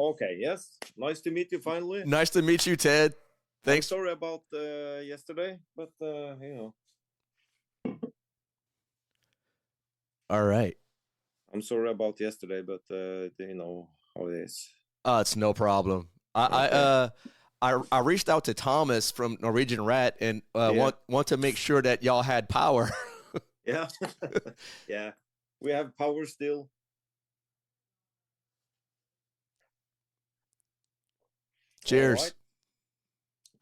Okay, yes. Nice to meet you finally. Nice to meet you, Ted. Thanks. I'm sorry about yesterday, but All right. I'm sorry about yesterday, but you know how it is. It's no problem. I reached out to Thomas from Norwegian Rat and want to make sure that y'all had power. Yeah, yeah, we have power still. Cheers. Right.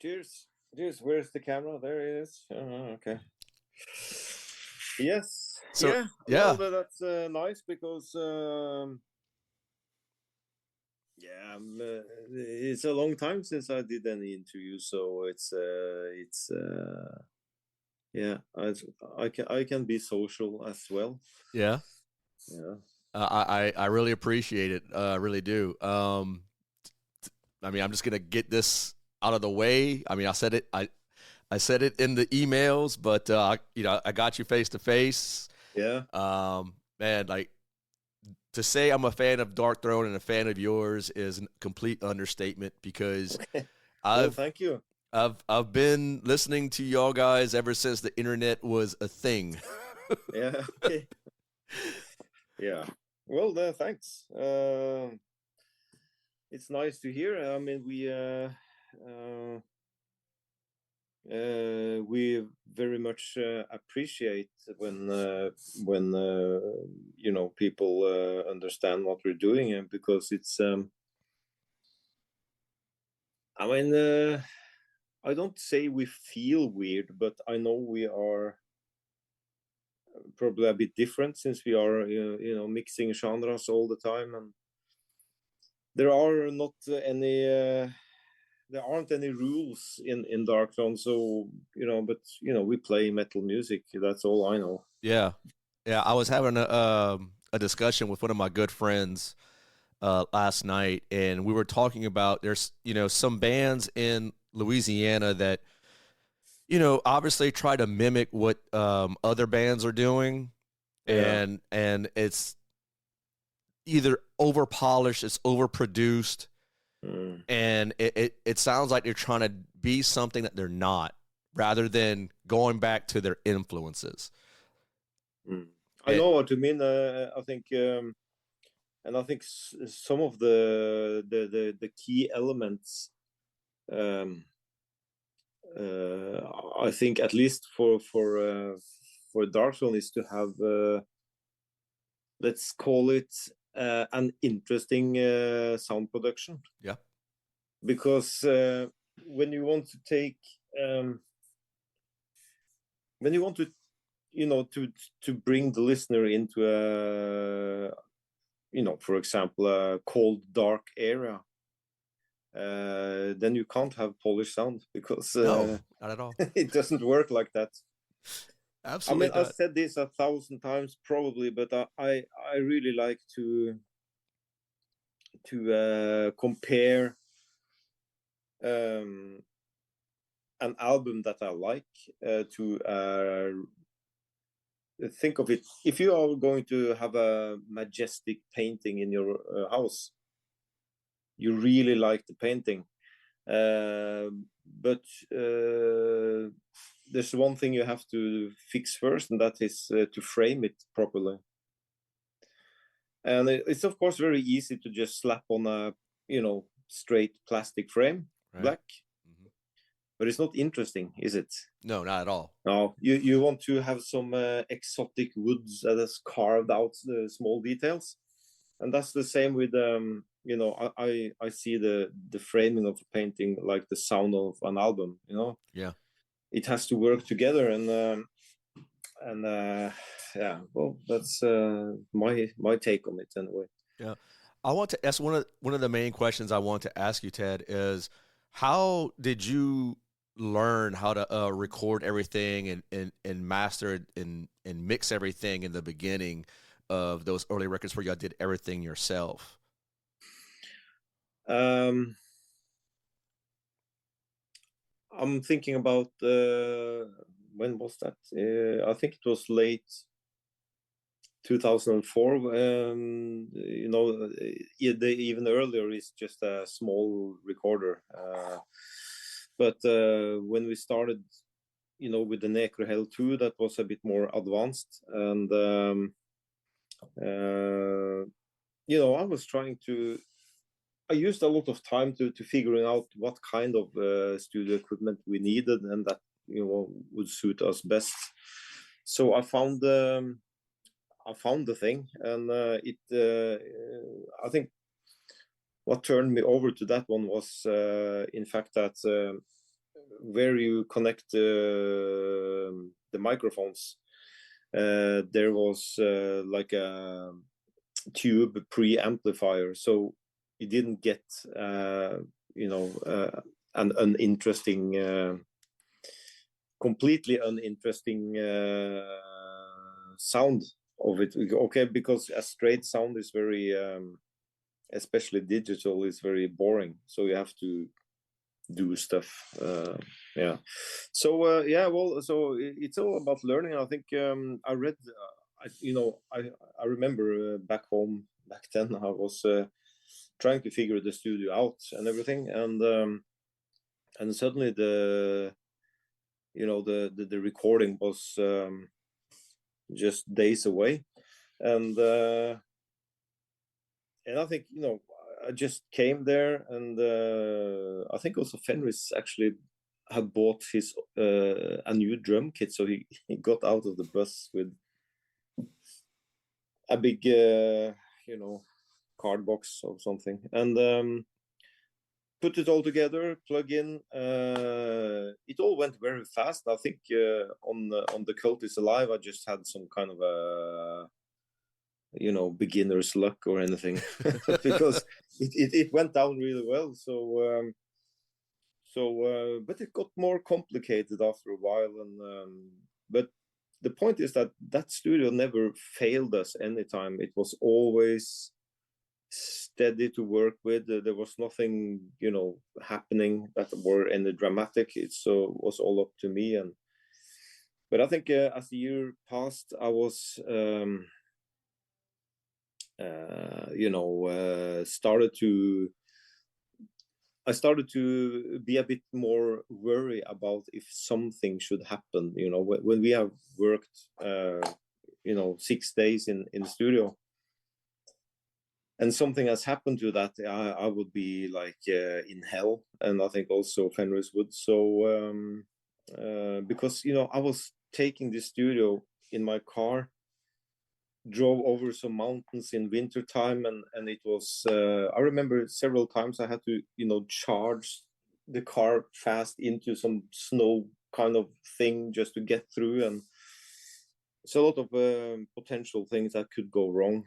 Cheers. Cheers. Where's the camera? There it is. Okay. Yes. So, yeah. Well, that's nice because it's a long time since I did any interview, so I can be social as well. Yeah. I really appreciate it. I really do. I mean, I'm just gonna get this out of the way. I mean, I said it in the emails, but I got you face to face. Yeah. Man, like, to say I'm a fan of Darkthrone and a fan of yours is a complete understatement because thank you. I've been listening to y'all guys ever since the internet was a thing. Yeah. Okay. Yeah. Well, thanks. It's nice to hear. I mean, we very much appreciate when people understand what we're doing, and because it's I mean, I don't say we feel weird, but I know we are probably a bit different since we are mixing genres all the time, and there are not any there aren't any rules in Darkthrone, so but we play metal music. That's all I know. Yeah. I was having a discussion with one of my good friends last night, and we were talking about there's some bands in Louisiana that obviously try to mimic what other bands are doing, and it's either over polished, it's overproduced. And it sounds like they're trying to be something that they're not, rather than going back to their influences. I know what you mean. I think, and I think some of the key elements, I think at least for Darkthrone is to have, let's call it, an interesting sound production. Yeah. Because when you want to take, when you want to, to bring the listener into a, for example, a cold, dark area, then you can't have polished sound because no, not at all. It doesn't work like that. Absolutely. I mean, I've said this 1,000 times probably, but I really like to compare an album that I like to think of it. If you are going to have a majestic painting in your house, you really like the painting, but there's one thing you have to fix first, and that is to frame it properly. And it's of course very easy to just slap on a straight plastic frame, right, black. But it's not interesting, is it? No, not at all. No, you want to have some exotic woods that has carved out the small details, and that's the same with I see the framing of a painting like the sound of an album. Yeah, it has to work together, and yeah. Well, that's my take on it anyway. Yeah, I want to ask one of the main questions I want to ask you, Ted, is how did you learn how to record everything and master and mix everything in the beginning of those early records where y'all did everything yourself? I'm thinking about when was that? I think it was late 2004. Even earlier is just a small recorder. But when we started, with the Necro Hell 2, that was a bit more advanced, and I was trying to. I used a lot of time to figuring out what kind of studio equipment we needed, and that would suit us best. So I found the thing, and I think what turned me over to that one was, in fact, that where you connect the microphones, there was like a tube preamplifier, so you didn't get an uninteresting, completely uninteresting sound of it. Okay, because a straight sound is very, especially digital, is very boring. So you have to do stuff. Yeah. So so it's all about learning. I think I read. I remember back home back then I was trying to figure the studio out and everything, and suddenly the recording was just days away, and I think I just came there, and I think also Fenris actually had bought his a new drum kit, so he got out of the bus with a big card box or something, and put it all together, plug in. It all went very fast. I think on the Cult is Alive, I just had some kind of a beginner's luck or anything, because it went down really well. So but it got more complicated after a while, and but the point is that studio never failed us anytime. It was always steady to work with. There was nothing happening that were any dramatic. It was all up to me, but I think as the year passed, I was I started to be a bit more worried about if something should happen. When we have worked 6 days in the studio, and something has happened to that, I would be like in hell, and I think also Fenris would. So because I was taking the studio in my car, drove over some mountains in winter time, and it was I remember several times I had to charge the car fast into some snow kind of thing just to get through, and it's a lot of potential things that could go wrong.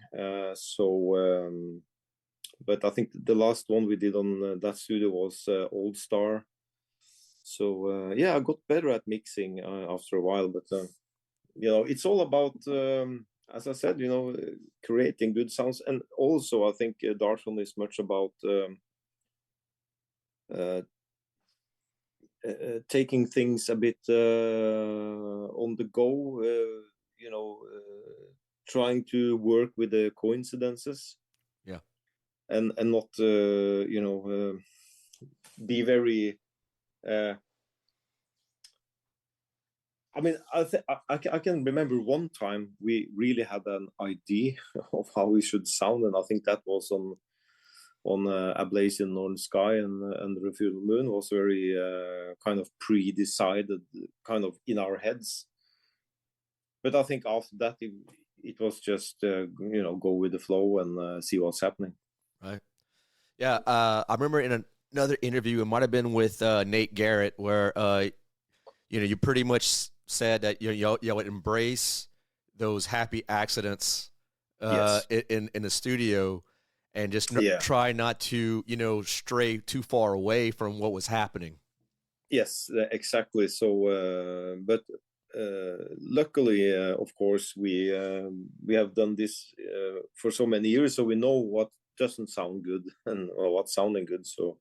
But I think the last one we did on that studio was Old Star. So I got better at mixing after a while, but it's all about as I said, creating good sounds. And also I think Darkthrone is much about taking things a bit on the go, trying to work with the coincidences, and not be very I mean, I can remember one time we really had an idea of how we should sound, and I think that was on A Blaze in Northern Sky, and the Full Moon was very kind of pre-decided, kind of in our heads. But I think after that, it was just go with the flow and see what's happening. Right. Yeah. I remember in another interview, it might have been with Nate Garrett, where you pretty much said that you would embrace those happy accidents Yes. in the studio, and just try not to stray too far away from what was happening. Yes, exactly. So, but luckily, of course, we have done this for so many years, so we know what doesn't sound good and what's sounding good. So,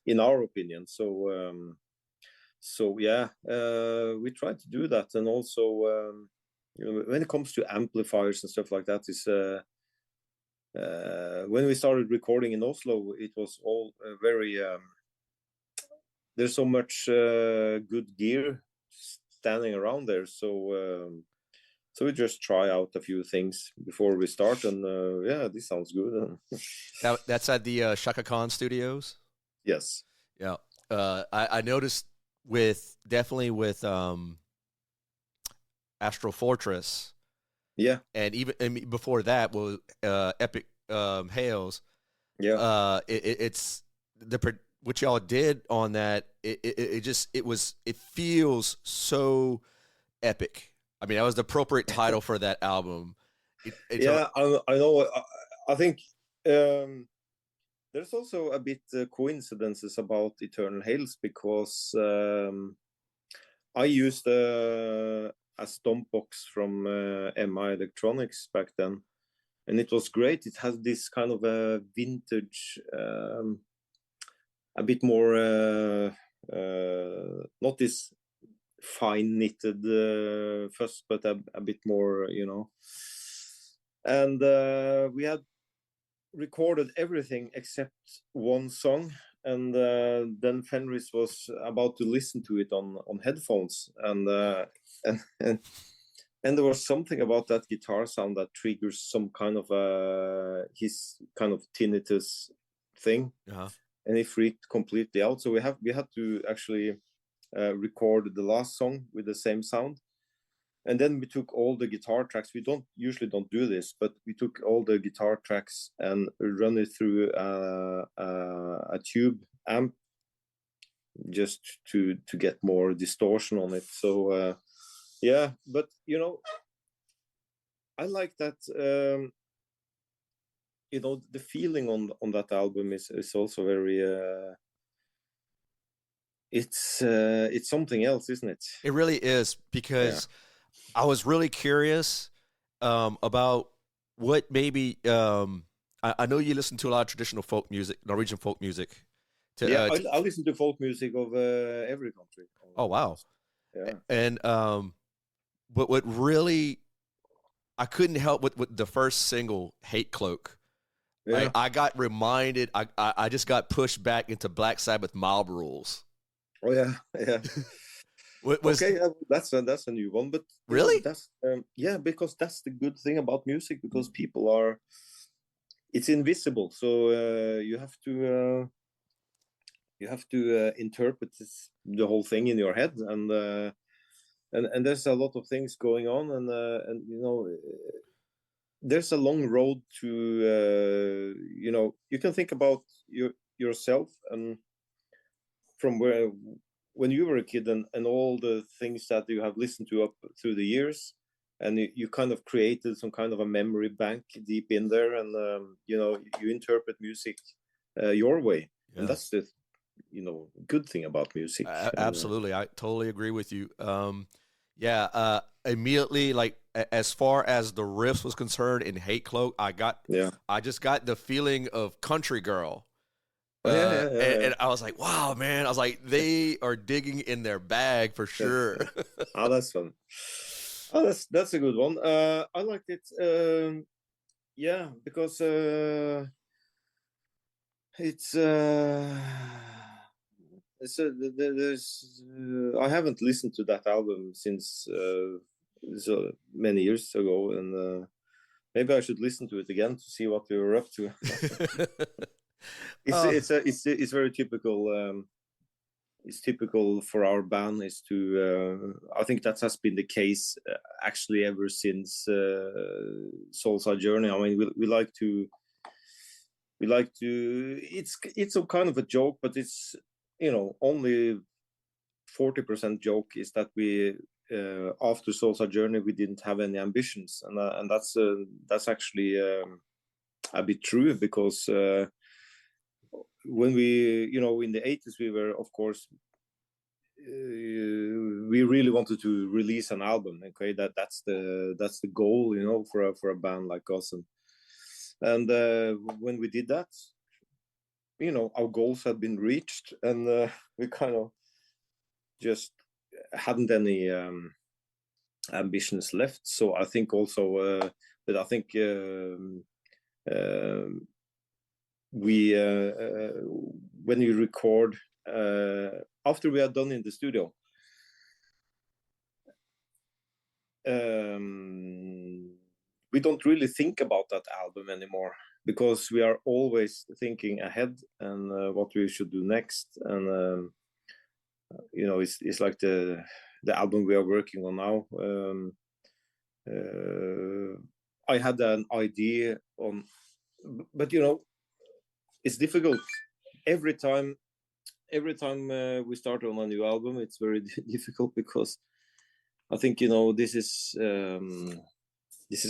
in our opinion, we try to do that, and also when it comes to amplifiers and stuff like that, is when we started recording in Oslo, it was all very there's so much good gear standing around there, so we just try out a few things before we start, and yeah, this sounds good. That's at the Shaka Khan Studios. Yes. Yeah. I noticed definitely with Astral Fortress. Yeah. And even before that was Epic Hails. Yeah. It's what y'all did on that. It feels so epic. I mean, that was the appropriate title for that album. Yeah, I know. I think there's also a bit coincidences about Eternal Hails, because I used a stomp box from MI Electronics back then, and it was great. It has this kind of a vintage, a bit more not this fine knitted fuss, but a bit more, and we had recorded everything except one song, and then Fenris was about to listen to it on headphones, and there was something about that guitar sound that triggers some kind of his kind of tinnitus thing. Uh-huh. And he freaked completely out. So we had to actually record the last song with the same sound, and then we took all the guitar tracks. We usually don't do this, but we took all the guitar tracks and run it through a tube amp, just to get more distortion on it. So yeah, but I like that. The feeling on that album is also very. It's something else, isn't it? It really is, because I was really curious about what maybe. I know you listen to a lot of traditional folk music, Norwegian folk music. I listen to folk music of every country. Oh wow! Yeah. And but what really, I couldn't help with the first single, "Hate Cloak." Yeah. I got reminded. I just got pushed back into Black Sabbath Mob Rules. Oh yeah, yeah. Okay, that's a new one, but really, that's because that's the good thing about music, because people are, it's invisible, so you have to interpret the whole thing in your head, and there's a lot of things going on, and there's a long road to you can think about yourself, and from when you were a kid, and all the things that you have listened to up through the years, and you kind of created some kind of a memory bank deep in there, and you interpret music your way. Yeah. And that's the good thing about music. Absolutely, I totally agree with you. Immediately, like as far as the riffs was concerned in Hate Cloak, I just got the feeling of Country Girl. And I was like, wow, man. I was like, they are digging in their bag for sure. Oh, that's fun. Oh, that's a good one. I liked it. Yeah, because there's I haven't listened to that album since so many years ago, and maybe I should listen to it again to see what we were up to. It's very typical. It's typical for our band is to. I think that has been the case actually ever since Soulside Journey. I mean, we like to. It's a kind of a joke, but it's only 40% joke is that we after Soulside Journey we didn't have any ambitions, and that's actually a bit true, because. When we, in the 80s, we were, of course, we really wanted to release an album. Okay, that's the goal, for a band like us, and when we did that, our goals had been reached, and we kind of just hadn't any ambitions left. So I think also, but I think we when we record after we are done in the studio, we don't really think about that album anymore, because we are always thinking ahead and what we should do next. And it's like the album we are working on now. I had an idea on, but it's difficult every time we start on a new album. It's very difficult, because I think this is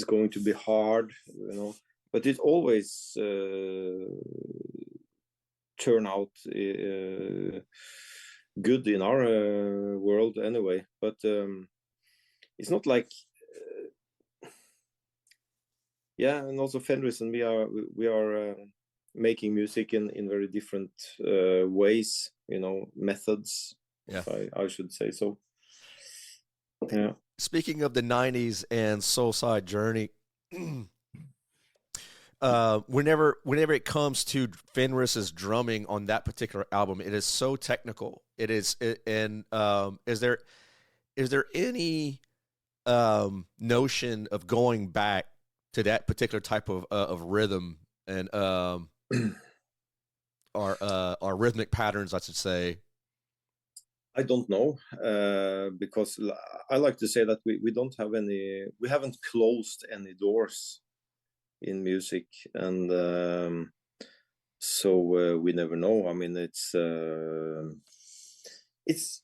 going to be hard, but it always turn out good in our world anyway. But it's not like and also Fenris and we are making music in very different ways, methods. Yeah, I should say so. Yeah. Speaking of the 90s and Soulside Journey, whenever it comes to Fenris's drumming on that particular album, it is so technical. It is, and is there any notion of going back to that particular type of rhythm and our rhythmic patterns, I should say? I don't know, because I like to say that we don't have we haven't closed any doors in music, and so we never know. I mean, it's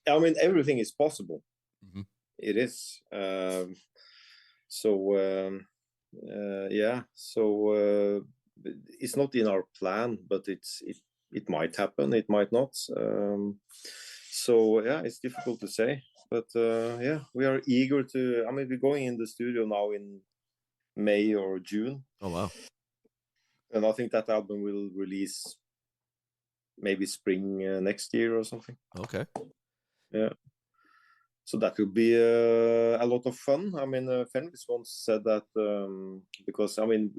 everything is possible. Mm-hmm. It is. So it's not in our plan, but it might happen, it might not. So it's difficult to say, but we are eager to. I mean, we're going in the studio now in May or June. Oh wow! And I think that album will release maybe spring next year or something. Okay. Yeah. So that will be a lot of fun. I mean, Fenris once said that because I mean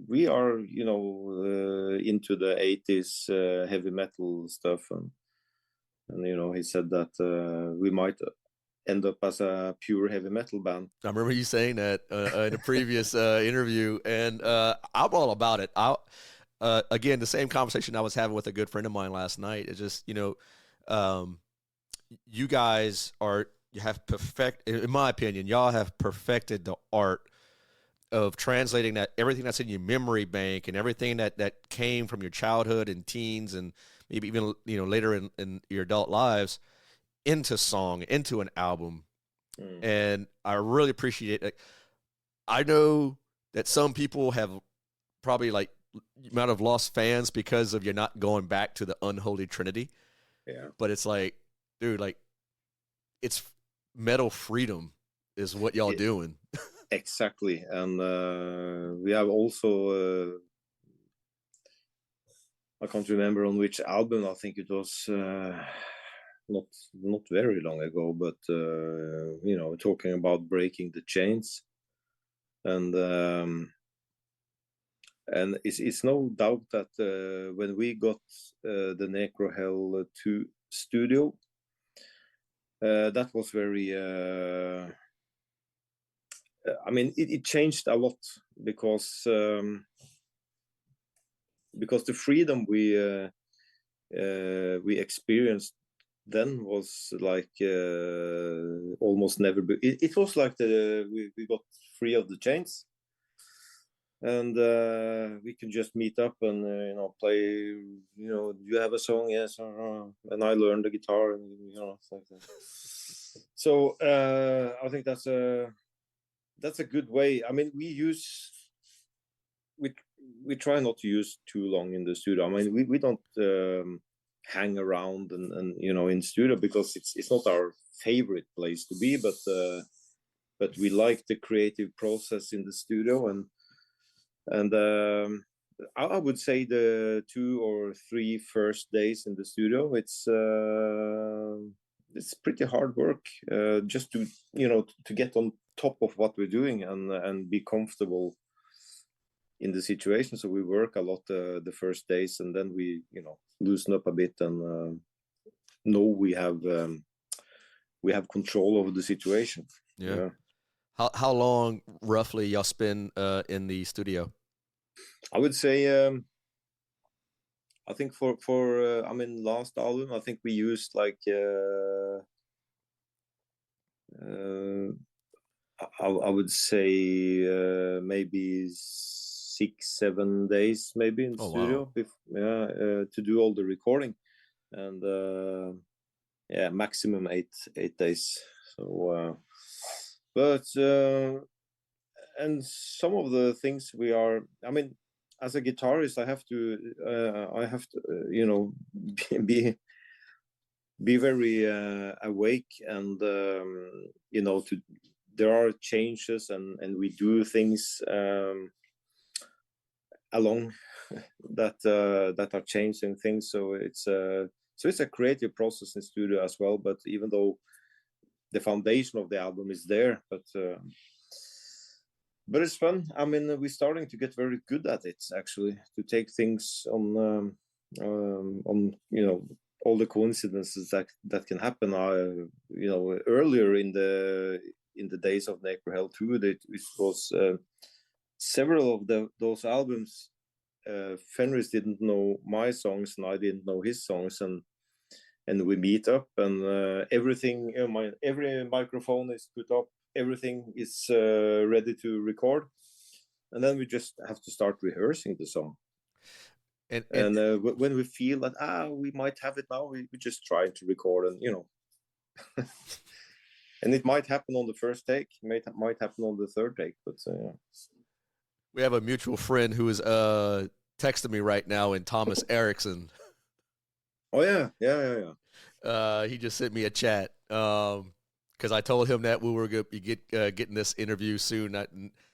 we are into the 80s heavy metal stuff, and he said that we might end up as a pure heavy metal band. I remember you saying that in a previous interview, and I'm all about it. Again, the same conversation I was having with a good friend of mine last night. It's just, you guys have in my opinion, y'all have perfected the art of translating that everything that's in your memory bank and everything that came from your childhood and teens and maybe even later in your adult lives into song, into an album. And I really appreciate it. I know that some people have probably might have lost fans because of you're not going back to the unholy trinity. Yeah. But it's like, dude, it's metal freedom is what y'all doing. Exactly. And we have also I can't remember on which album. I think it was not very long ago, but talking about breaking the chains, and it's no doubt that when we got the Necro Hell 2 studio, that was very I mean it changed a lot, because the freedom we experienced then was like almost never it was like we got free of the chains, and we can just meet up and play. Do you have a song? Yes. And I learned the guitar, and like that. So I think that's a good way. I mean, we try not to use too long in the studio. I mean, we don't hang around and in studio, because it's not our favorite place to be, but we like the creative process in the studio, and I would say the 2 or 3 first days in the studio, it's pretty hard work just to to get on top of what we're doing and be comfortable in the situation. So we work a lot the first days, and then we loosen up a bit and know we have control over the situation. Yeah. How long roughly y'all spend in the studio? I would say I think for last album I think we used like I would say maybe 6-7 days maybe in the studio. Wow. To do all the recording, and maximum 8 days. So but and some of the things we are, as a guitarist, I have to be very awake, and there are changes, and we do things along that are changing things. So it's a creative process in studio as well. But even though the foundation of the album is there, but it's fun. We're starting to get very good at it, actually, to take things on all the coincidences that can happen. Earlier in the days of Necro 2, it was several of those albums. Fenris didn't know my songs, and I didn't know his songs, and we meet up, and everything. Every microphone is put up. Everything is ready to record, and then we just have to start rehearsing the song. And when we feel that we might have it now, we just try to record, and and it might happen on the first take, might happen on the third take, but we have a mutual friend who is texting me right now, in Thomas Erickson. Oh yeah. He just sent me a chat. Because I told him that we were going to be getting this interview soon.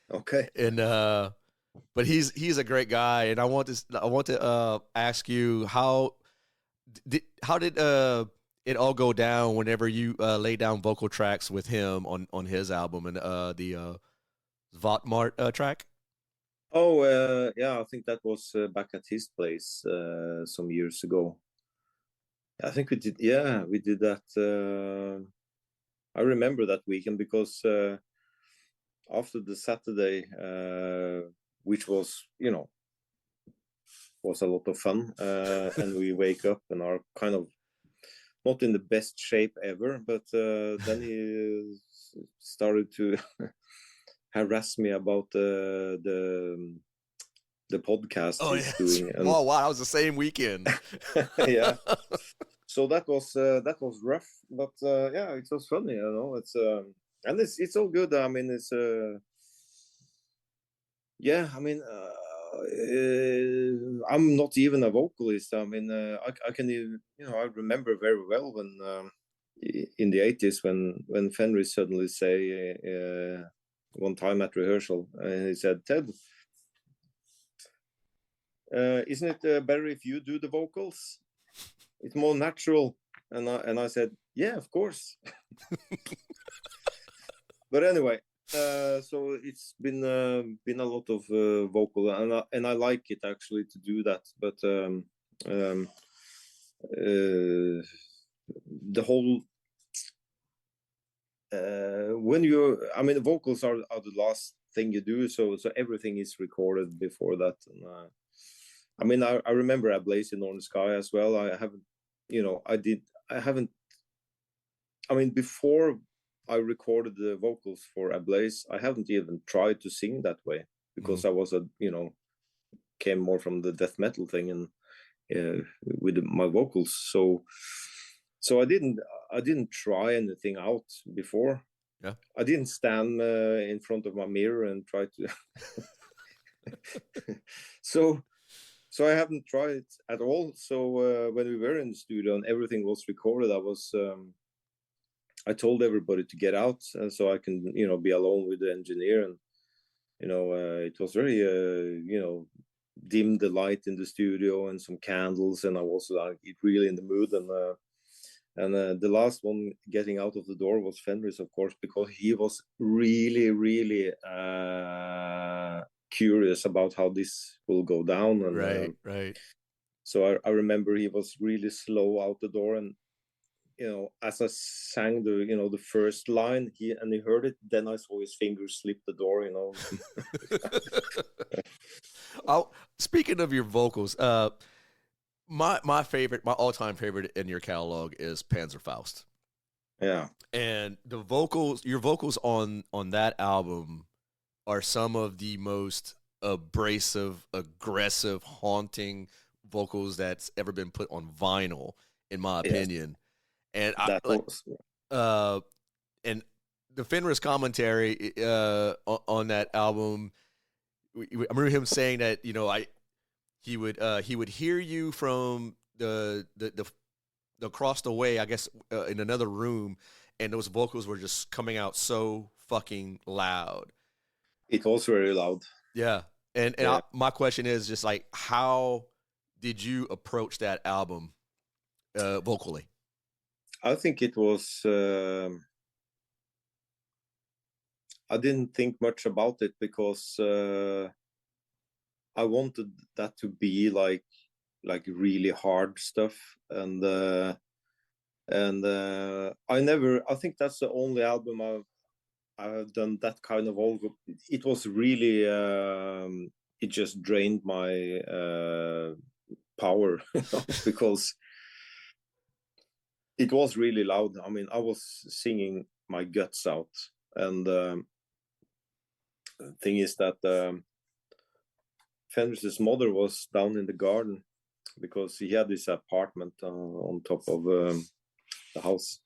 Okay. And but he's a great guy, and I want to ask you how did it all go down whenever you lay down vocal tracks with him on his album, and the Vatmart track? Oh I think that was back at his place some years ago. I think we did. Yeah, we did that. I remember that weekend because after the Saturday, which was was a lot of fun, and we wake up and are kind of not in the best shape ever, but then he started to harass me about the podcast he's doing. And wow, that was the same weekend. Yeah. So that was rough, but it was funny, It's and it's all good. It's I'm not even a vocalist. I can even, I remember very well when in the 80s when Fenris suddenly say one time at rehearsal, and he said, "Ted, isn't it better if you do the vocals? It's more natural." And I said, "Yeah, of course." But anyway, so it's been a lot of vocal, and I like it actually to do that. But the whole when you, vocals are the last thing you do. So everything is recorded before that. And I remember A Blaze in Northern Sky as well. Before I recorded the vocals for A Blaze, I haven't even tried to sing that way, because I was came more from the death metal thing, and with my vocals. So I didn't try anything out before. Yeah. I didn't stand in front of my mirror and try to. So I haven't tried it at all. So when we were in the studio and everything was recorded, I told everybody to get out, so I can be alone with the engineer. And it was very dim the light in the studio and some candles, and I was like really in the mood. And the last one getting out of the door was Fenris, of course, because he was really, really curious about how this will go down. And right. so I remember he was really slow out the door, and as I sang the first line, he heard it. Then I saw his fingers slip the door. Speaking of your vocals, my all-time favorite in your catalog is Panzerfaust. Yeah. And your vocals on that album are some of the most abrasive, aggressive, haunting vocals that's ever been put on vinyl, in my opinion. And and the Fenris commentary on that album, I remember him saying that he would hear you from the across the way, I guess, in another room, and those vocals were just coming out so fucking loud. It was very loud. Yeah, and my question is just like, how did you approach that album vocally? I think it was. I didn't think much about it because I wanted that to be like really hard stuff, and I think that's the only album I've done that kind of vocal. It was really it just drained my power because it was really loud. I mean, I was singing my guts out, and the thing is that Fenris's mother was down in the garden because he had this apartment on top of the house,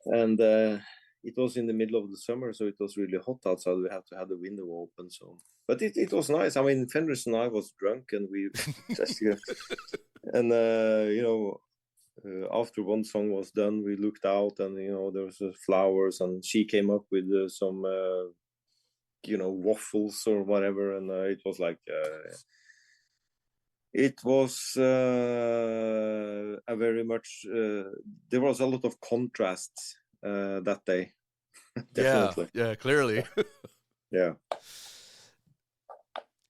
and it was in the middle of the summer, so it was really hot outside. We had to have the window open. So, but it was nice. I mean, Fenris and I was drunk, and we just and after one song was done, we looked out, and there was flowers, and she came up with some waffles or whatever, and it was like it was a very much there was a lot of contrasts that day. Definitely. Yeah, clearly. Yeah.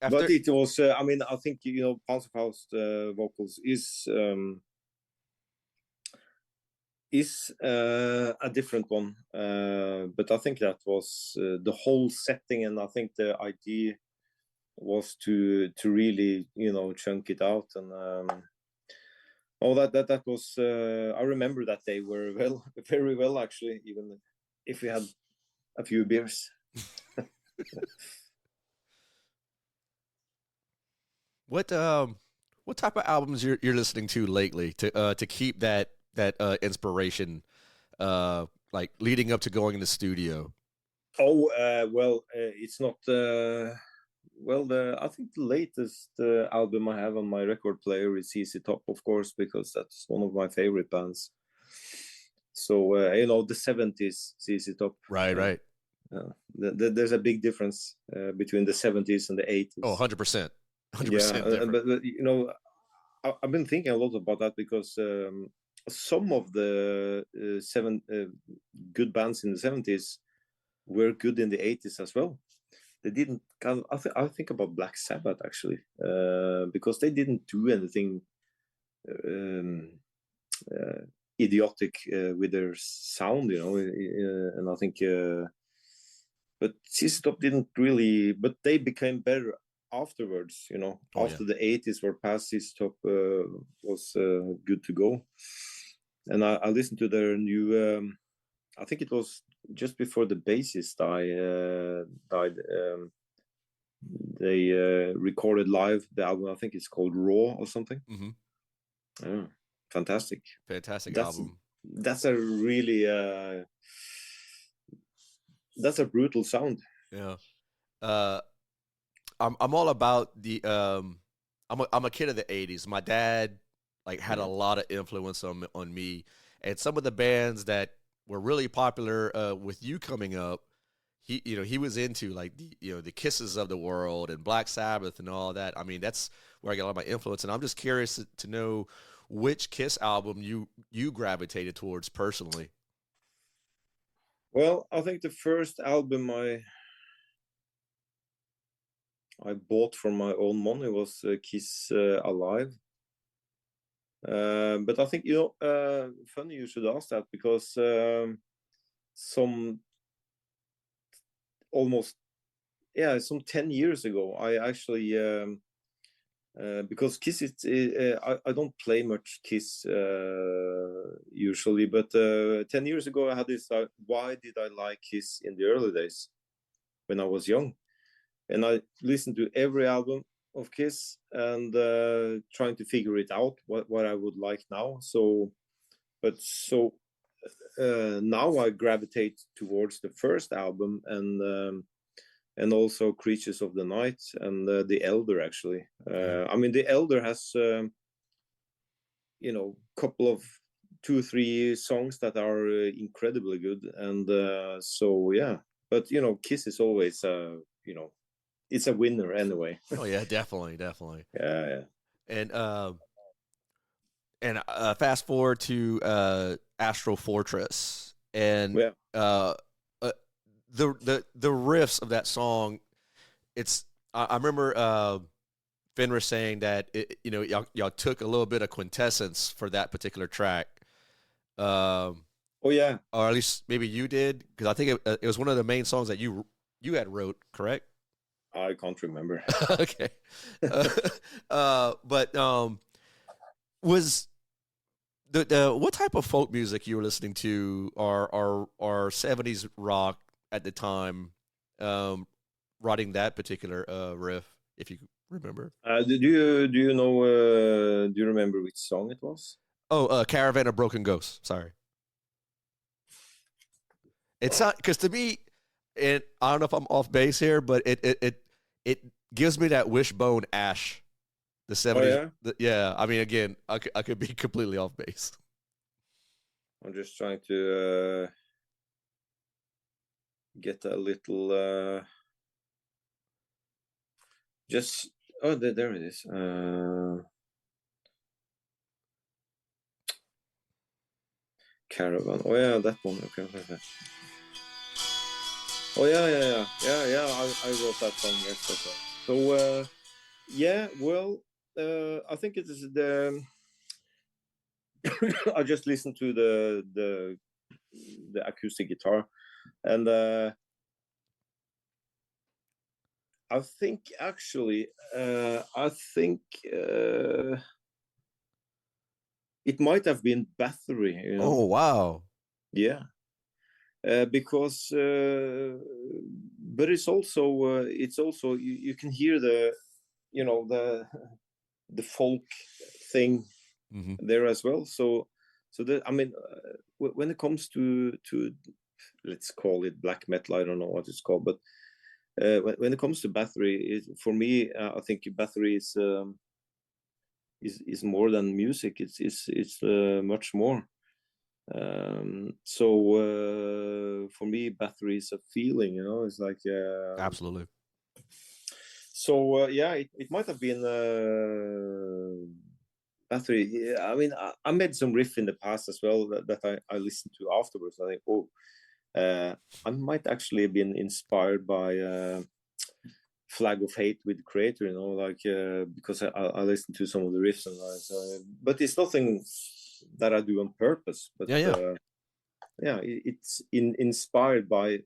But it was I mean, I think Panzerfaust vocals is a different one, but I think that was the whole setting, and I think the idea was to really chunk it out, and that was I remember that day very well actually, even if we had a few beers. What type of albums you're listening to lately to keep that inspiration like leading up to going in the studio? It's not I think the latest album I have on my record player is ZZ Top, of course, because that's one of my favorite bands. So the 70s ZZ Top. Right. There's a big difference between the 70s and the 80s. Oh, 100%. 100%. Yeah, but I've been thinking a lot about that because some of the good bands in the 70s were good in the 80s as well. They didn't I think about Black Sabbath actually, because they didn't do anything idiotic with their sound, and I think but ZZ Top didn't really, but they became better afterwards, after the 80s were past. ZZ Top was good to go, and I listened to their new I think it was just before the bassist died. They recorded live the album. I think it's called Raw or something. Mm-hmm. Fantastic album. That's a really that's a brutal sound. Yeah. I'm all about the I'm a kid of the 80s. My dad had a lot of influence on me, and some of the bands that were really popular with you coming up, he was into the Kisses of the world and Black Sabbath and all that. I mean, that's where I got a lot of my influence, and I'm just curious to know which Kiss album you gravitated towards personally. Well, I think the first album I bought for my own money was Kiss Alive. But I think, funny you should ask that, because some 10 years ago, I actually, because Kiss, I don't play much Kiss usually, but 10 years ago I had this, why did I like Kiss in the early days when I was young? And I listened to every album of Kiss and trying to figure it out, what I would like now. Now I gravitate towards the first album, and also Creatures of the Night and The Elder, actually. I mean, The Elder has couple of 2-3 songs that are incredibly good, and but Kiss is always it's a winner anyway. Oh yeah, definitely. Yeah. And fast forward to Astral Fortress, and the riffs of that song. I remember Fenrir saying that y'all took a little bit of quintessence for that particular track. Oh yeah, or at least maybe you did, because I think it was one of the main songs that you had wrote, correct? I can't remember. Okay, but was the what type of folk music you were listening to, or 70s rock at the time, writing that particular riff, if you remember? Do you know? Do you remember which song it was? Oh, Caravan of Broken Ghosts. Sorry, it's not, because to me, I don't know if I'm off base here, but it gives me that Wishbone Ash, the 70s. Oh, yeah. I mean, again, I could be completely off base. I'm just trying to get a little. There it is. Caravan. Oh yeah, that one. Okay. Oh yeah. I wrote that song. Yes, that's right. So I think it is the. I just listened to the acoustic guitar, and I think actually, it might have been Bathory. Oh wow! Yeah, because but it's also you can hear the the folk thing there as well. So I mean, when it comes to let's call it black metal, I don't know what it's called, but when it comes to Bathory, for me, I think Bathory is more than music. It's much more. For me, Bathory is a feeling. It's like absolutely. So it might have been Bathory. Yeah, I mean, I made some riff in the past as well that I listened to afterwards. I think, I might actually have been inspired by Flag of Hate with Creator, like because I listened to some of the riffs, but it's nothing that I do on purpose. But it's inspired by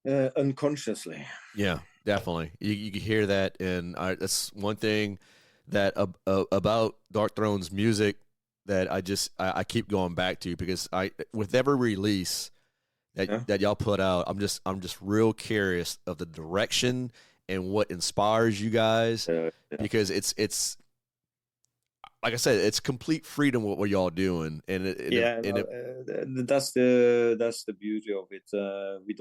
unconsciously. Yeah, definitely. You can hear that, and that's one thing that about Darkthrone's music that I keep going back to, because with every release that y'all put out, I'm just real curious of the direction and what inspires you guys, because it's like I said, it's complete freedom what y'all doing, and that's the beauty of it. We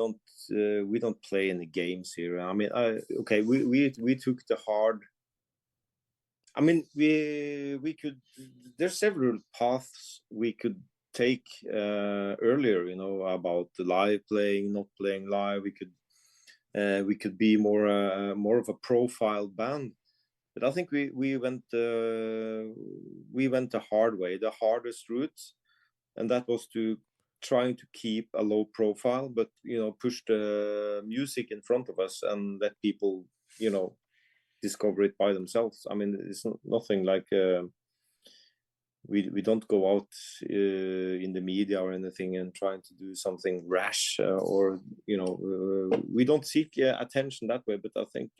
don't play any games here. I mean, we took the hard. I mean, we could. There's several paths we could take earlier. About the live playing, not playing live. We could be more of a profile band. But I think we went the hard way, the hardest route, and that was to trying to keep a low profile, but push the music in front of us and let people discover it by themselves. I mean, it's nothing like we don't go out in the media or anything and trying to do something rash or we don't seek attention that way. But I think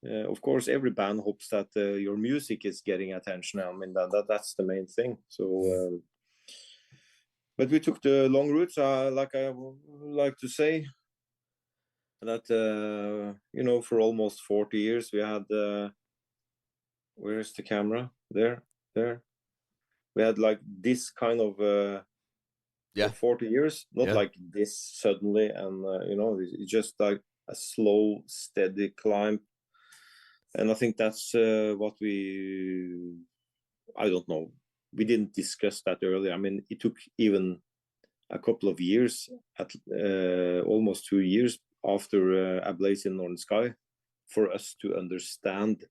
of course every band hopes that your music is getting attention. I mean that's the main thing. So but we took the long routes, like I like to say that for almost 40 years we had where's the camera? There we had like this kind of Yeah. for 40 years, not Yeah. like this suddenly, and it's just like a slow steady climb. And I think that's what I don't know, we didn't discuss that earlier. I mean, it took even a couple of years, at almost 2 years after A Blaze in Northern Sky, for us to understand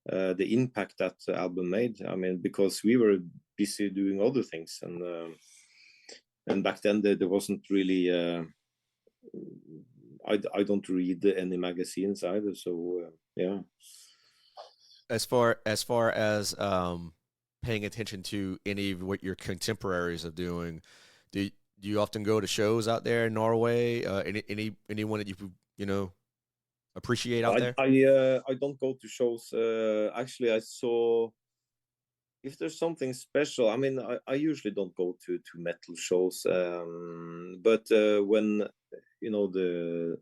the impact that album made. I mean, because we were busy doing other things, and back then there wasn't really. I don't read any magazines either, so yeah. As far as paying attention to any of what your contemporaries are doing, do you often go to shows out there in Norway? Anyone that you appreciate out there? I don't go to shows. Actually, I saw, if there's something special. I mean, I usually don't go to metal shows. But when the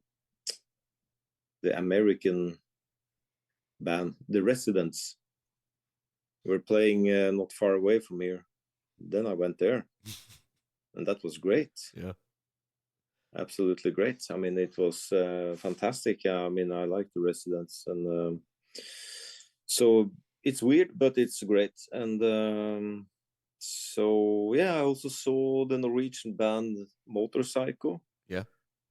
American band, the Residents, were playing not far away from here, then I went there, and that was great. Yeah. Absolutely great. I mean, it was fantastic. I mean, I like the Residents, and so it's weird, but it's great. And so yeah, I also saw the Norwegian band Motorcycle. Yeah.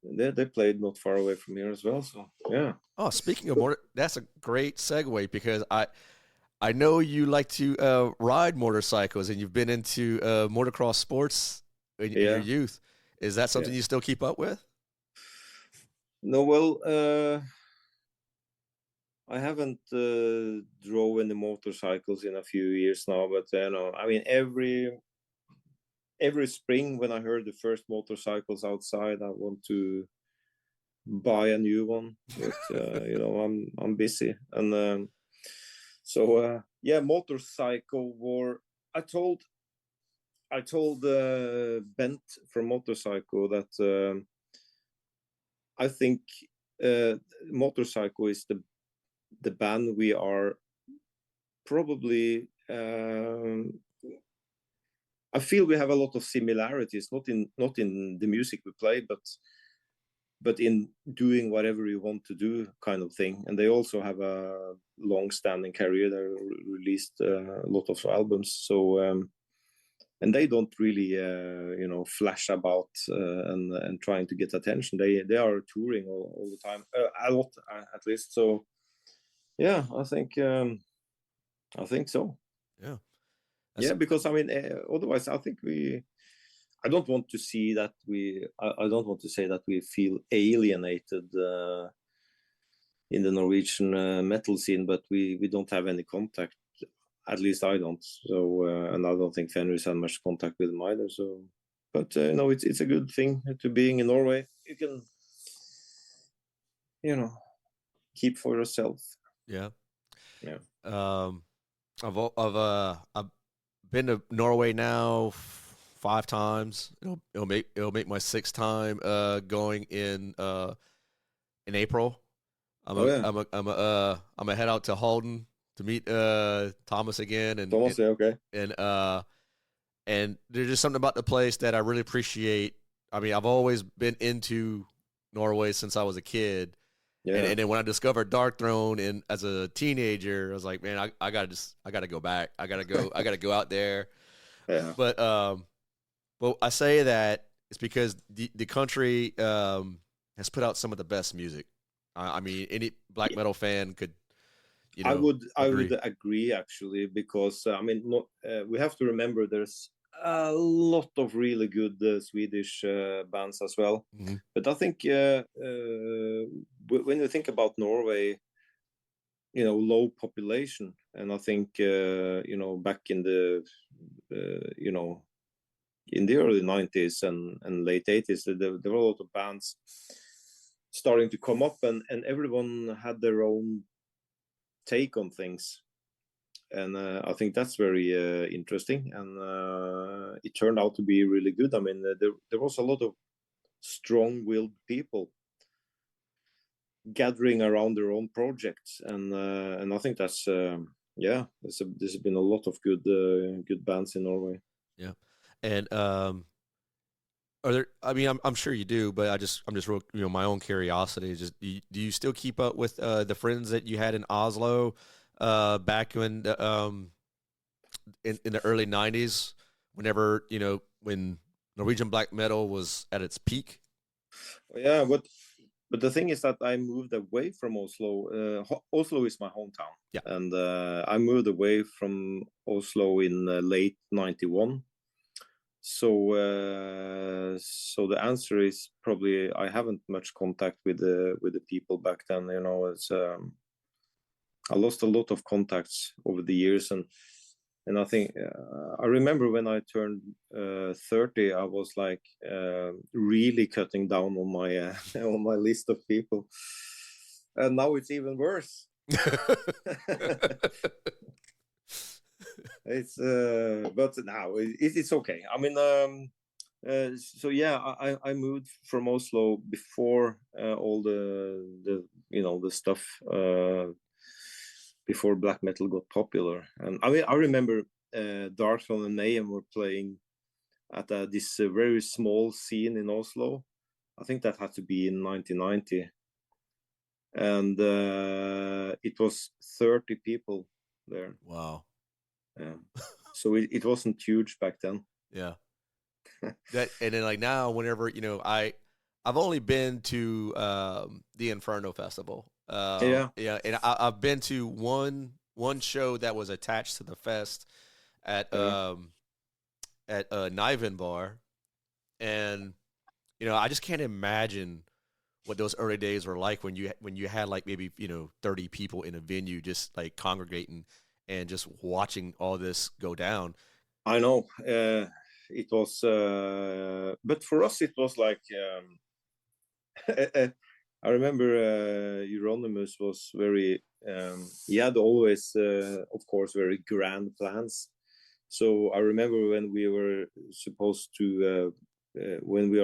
They played not far away from here as well. So yeah. Oh, speaking of that's a great segue, because I know you like to ride motorcycles, and you've been into motocross sports in your youth. Is that something you still keep up with? No, well, I haven't drove any motorcycles in a few years now, but I mean, every spring when I heard the first motorcycles outside, I want to buy a new one. But I'm busy, and so yeah, motorcycle war. I told Bent from Motorcycle that I think Motorcycle is the band we are probably. I feel we have a lot of similarities, not in the music we play, but in doing whatever we want to do, kind of thing. And they also have a long-standing career. They released a lot of albums, so and they don't really flash about and trying to get attention. They are touring all the time, a lot at least. So yeah, I think so. Yeah. Yeah, because I mean, otherwise, I think I don't want to see that I don't want to say that we feel alienated in the Norwegian metal scene, but we don't have any contact. At least I don't. So, and I don't think Fenris had much contact with them either. So, but it's a good thing to being in Norway. You can, keep for yourself. Yeah. Yeah. I've been to Norway now 5 times. It'll make my 6th time going in April. I'm gonna head out to Halden to meet Thomas again, and Thomas, yeah, okay. And there's just something about the place that I really appreciate. I mean, I've always been into Norway since I was a kid. Yeah. And then when I discovered Darkthrone and as a teenager, I was like, man, I gotta go back. I gotta go out there. Yeah. But I say that it's because the country has put out some of the best music. I mean, any black metal fan could you I know, would agree. agree actually, because I mean, we have to remember there's a lot of really good Swedish bands as well. Mhm. But I think when you think about Norway, low population, and I think back in the in the early 90s and late 80s, there were a lot of bands starting to come up, and everyone had their own take on things. And I think that's very interesting, and it turned out to be really good. I mean, there was a lot of strong-willed people gathering around their own projects, and I think that's there's been a lot of good bands in Norway. Yeah. And are there? I mean, I'm sure you do, but I'm just real, my own curiosity is just do you still keep up with the friends that you had in Oslo back when in the early '90s, whenever when Norwegian black metal was at its peak? Yeah, but the thing is that I moved away from Oslo. Oslo is my hometown, Yeah. and I moved away from Oslo in late '91. So the answer is probably I haven't much contact with the people back then. It's I lost a lot of contacts over the years, and I think I remember when I turned 30, I was like really cutting down on my on my list of people, and now it's even worse. It's but now it's okay. I mean, so yeah, I moved from Oslo before all the stuff before black metal got popular. And I mean, I remember Darkthrone and Mayhem were playing at this very small scene in Oslo. I think that had to be in 1990, and it was 30 people there. Wow. Yeah. So it wasn't huge back then. Yeah. And then like now, whenever I've only been to the Inferno Festival. Yeah. Yeah, and I've been to one show that was attached to the fest at Niven Bar, and I just can't imagine what those early days were like when you had like maybe 30 people in a venue just like congregating and just watching all this go down. I know. It was, but for us, it was like, I remember Euronymous was very, he had always, of course, very grand plans. So I remember when we were supposed to, when we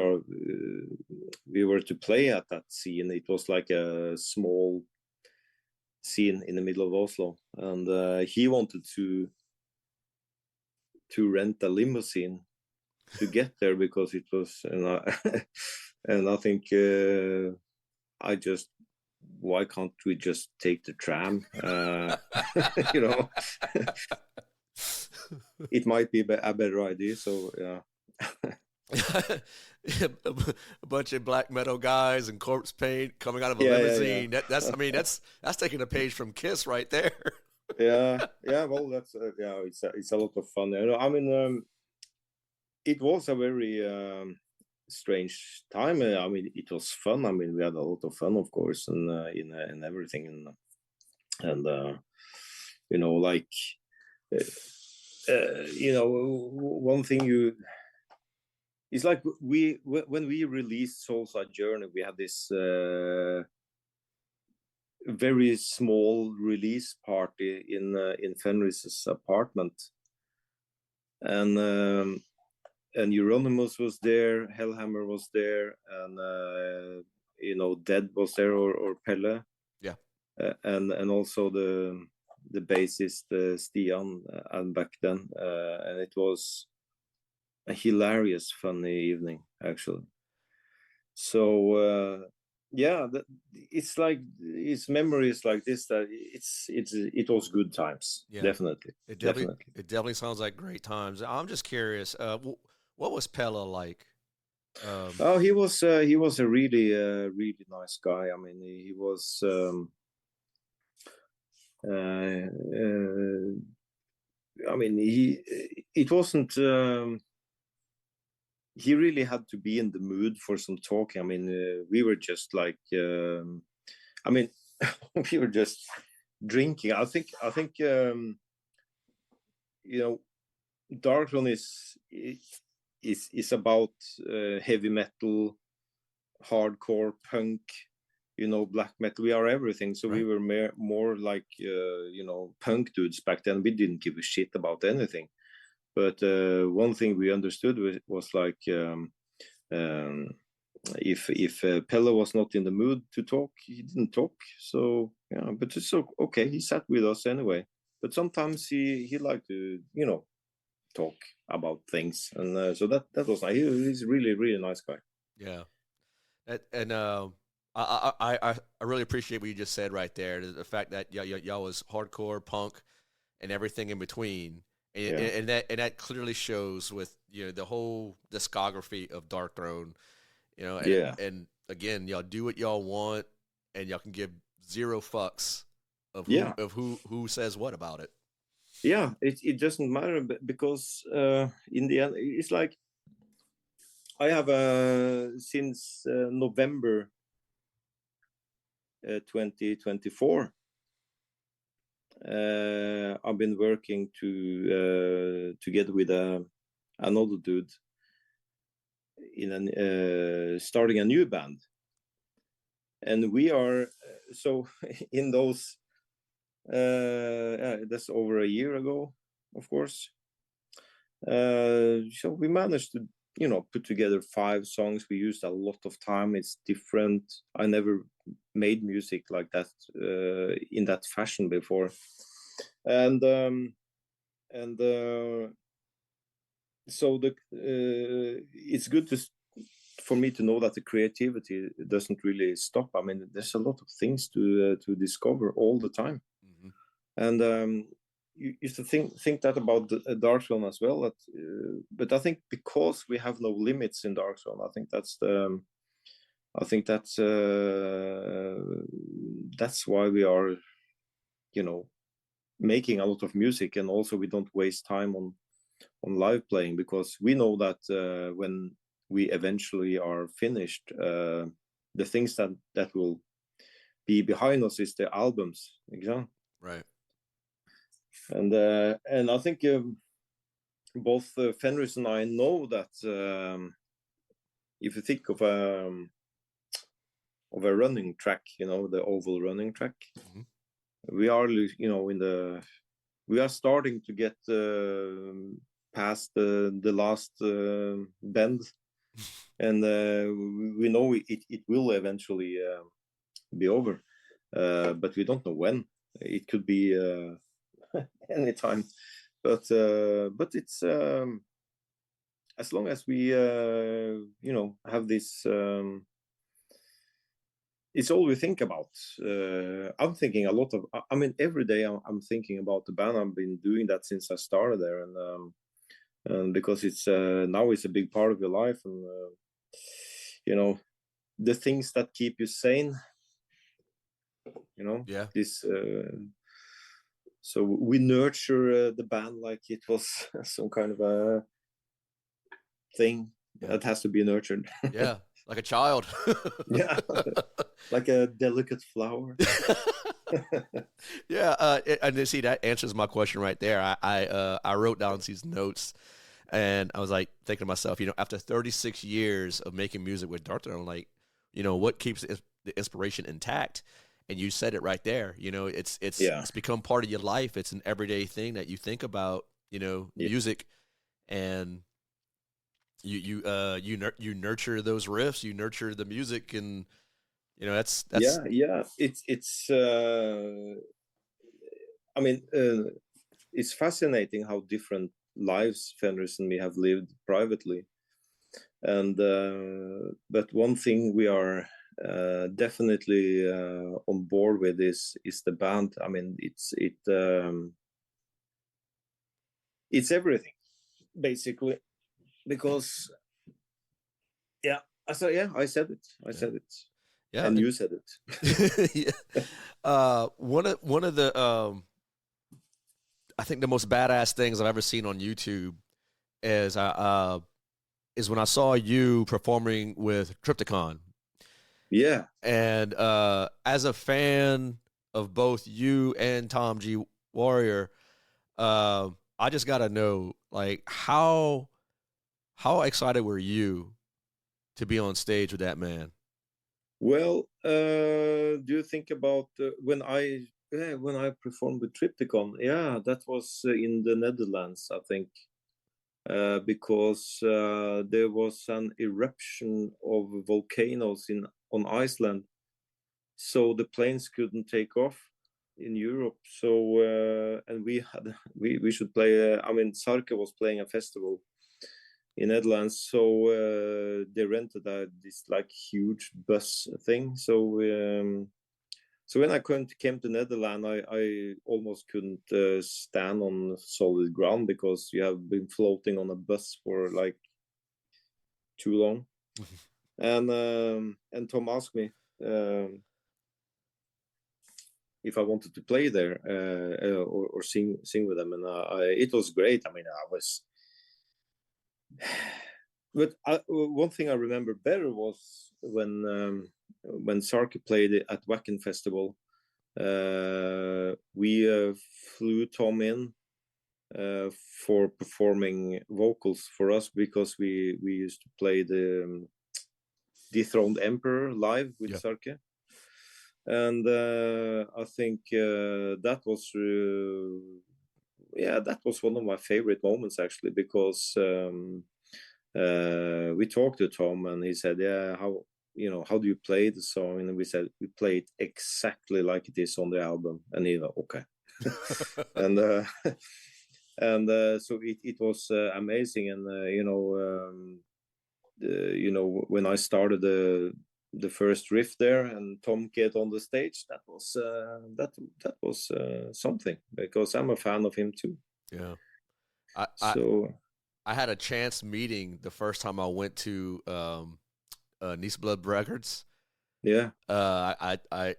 were to play at that scene, it was like a small scene in the middle of Oslo, and he wanted to rent a limousine to get there because it was, and I think I just, why can't we just take the tram? It might be a better idea. So yeah. A bunch of black metal guys and corpse paint coming out of a Yeah, limousine. yeah. That's I mean that's taking a page from Kiss right there. Yeah. Well, that's it's a lot of fun. I mean, it was a very strange time. I mean, it was fun. I mean, we had a lot of fun, of course, and in everything, and like one thing it's like when we released Soulside Journey, we had this very small release party in Fenris's apartment, and Euronymous was there, Hellhammer was there, and Dead was there, or Pelle, Yeah, and also the bassist Stian, and back then, and it was a hilarious, funny evening actually. So yeah, it's like it's memories like this that it was good times. yeah. Definitely. It definitely sounds like great times. I'm just curious. What was Pella like? Oh, he was a really really nice guy. I mean, he was I mean, it wasn't. He really had to be in the mood for some talking. I mean, we were just like, I mean, we were just drinking. I think, you know, Darkthrone is about heavy metal, hardcore, punk, you know, black metal. We are everything. So we were more like, you know, punk dudes back then. We didn't give a shit about anything. But one thing we understood was like, if Pelle was not in the mood to talk, he didn't talk. So yeah, but it's okay. He sat with us anyway. But sometimes he liked to, you know, talk about things, and so that was nice. He's really nice guy. Yeah, and I really appreciate what you just said right there. The fact that y'all was hardcore punk and everything in between, and that clearly shows with the whole discography of Darkthrone. And again, y'all do what y'all want, and y'all can give zero fucks of who says what about it. Yeah, it doesn't matter because in the end, it's like I have since November 2024. I've been working together with another dude in starting a new band, and we are so in those. That's over a year ago, of course. So we managed to, put together 5 songs. We used a lot of time. It's different. I never made music like that in that fashion before, and so it's good for me to know that the creativity doesn't really stop. I mean, there's a lot of things to discover all the time. Mm-hmm. And you used to think that about Darkthrone as well. But I think because we have no limits in Darkthrone, I think that's why we are, making a lot of music, and also we don't waste time on live playing, because we know that when we eventually are finished, the things that will be behind us is the albums, exactly. Right. And I think both Fenris and I know that if you think of a running track, the oval running track, mm-hmm. we are, we are starting to get past the last bend, and we know it will eventually be over, but we don't know when. It could be anytime, but it's as long as we have this. It's all we think about. I'm thinking a lot of. I mean, every day I'm thinking about the band. I've been doing that since I started there, and because it's now it's a big part of your life, and the things that keep you sane. Yeah. This. So we nurture the band like it was some kind of a thing that has to be nurtured. Yeah, like a child. Yeah, like a delicate flower. Yeah, and see, that answers my question right there. I wrote down these notes, and I was like thinking to myself, after 36 years of making music with Darkthrone, like, what keeps the inspiration intact? And you said it right there. It's become part of your life. It's an everyday thing that you think about. Music, and you nurture those riffs. You nurture the music, and that's yeah. It's. I mean, it's fascinating how different lives Fenris and me have lived privately, and but one thing we are definitely on board with is the band. I mean, it's everything basically, because I said it. Yeah, and you said it. yeah. One of the I think the most badass things I've ever seen on YouTube is is when I saw you performing with Triptychon. Yeah. And as a fan of both you and Tom G. Warrior, I just gotta know, like, how excited were you to be on stage with that man? Well, do you think about when I performed with Triptychon? Yeah, that was in the Netherlands, I think, because there was an eruption of volcanoes on Iceland, so the planes couldn't take off in Europe. So and we had we should play. I mean, Sarke was playing a festival in Netherlands, so they rented this like huge bus thing. So when I came to Netherlands, I almost couldn't stand on solid ground because you have been floating on a bus for like too long. And Tom asked me if I wanted to play there or sing with them, and it was great. I mean, I was. But one thing I remember better was when Sarki played at Wacken Festival. We flew Tom in for performing vocals for us because we used to play the Dethroned Emperor live with Sarki. And I think that was one of my favorite moments, actually, because we talked to Tom and he said, yeah, how do you play the song? And we said, we play it exactly like it is on the album. And he went, okay. and so it was amazing. And when I started the first riff there and Tom get on the stage, that was something, because I'm a fan of him too. Yeah. I had a chance meeting the first time I went to Nice Blood Records. Yeah. I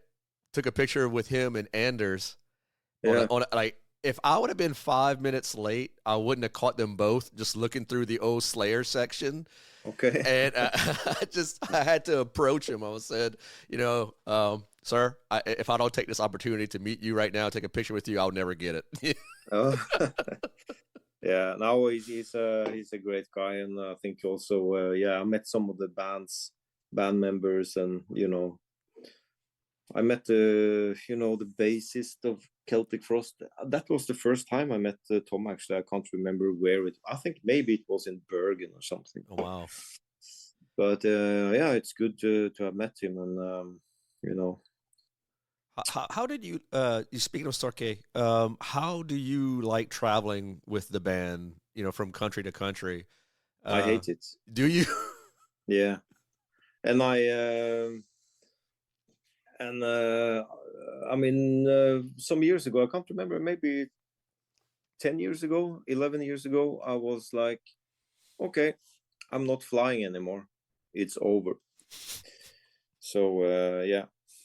took a picture with him and Anders. Yeah. Like, if I would have been 5 minutes late, I wouldn't have caught them both just looking through the old Slayer section. Okay. And I had to approach him. I said, sir, if I don't take this opportunity to meet you right now, take a picture with you, I'll never get it. Oh. Yeah, no, he's a great guy, and I think also I met some of the band members, and I met the bassist of Celtic Frost. That was the first time I met Tom, actually. I can't remember where I think maybe it was in Bergen or something. Oh, wow. But it's good to have met him, and How did you speaking of Starkey, how do you like traveling with the band, from country to country? I hate it. Do you? Yeah. And I mean, some years ago, I can't remember, maybe 10 years ago, 11 years ago, I was like, okay, I'm not flying anymore. It's over. So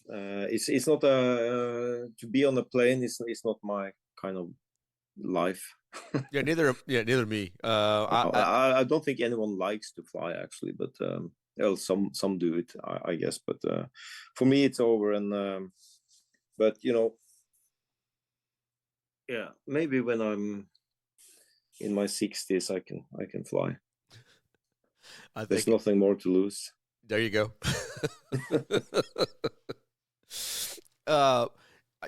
it's not to be on a plane. It's not my kind of life. Yeah, neither me. I don't think anyone likes to fly, actually, but well, some do it, I guess. But for me, it's over. And but maybe when I'm in my 60s, I can fly. There's nothing more to lose. There you go.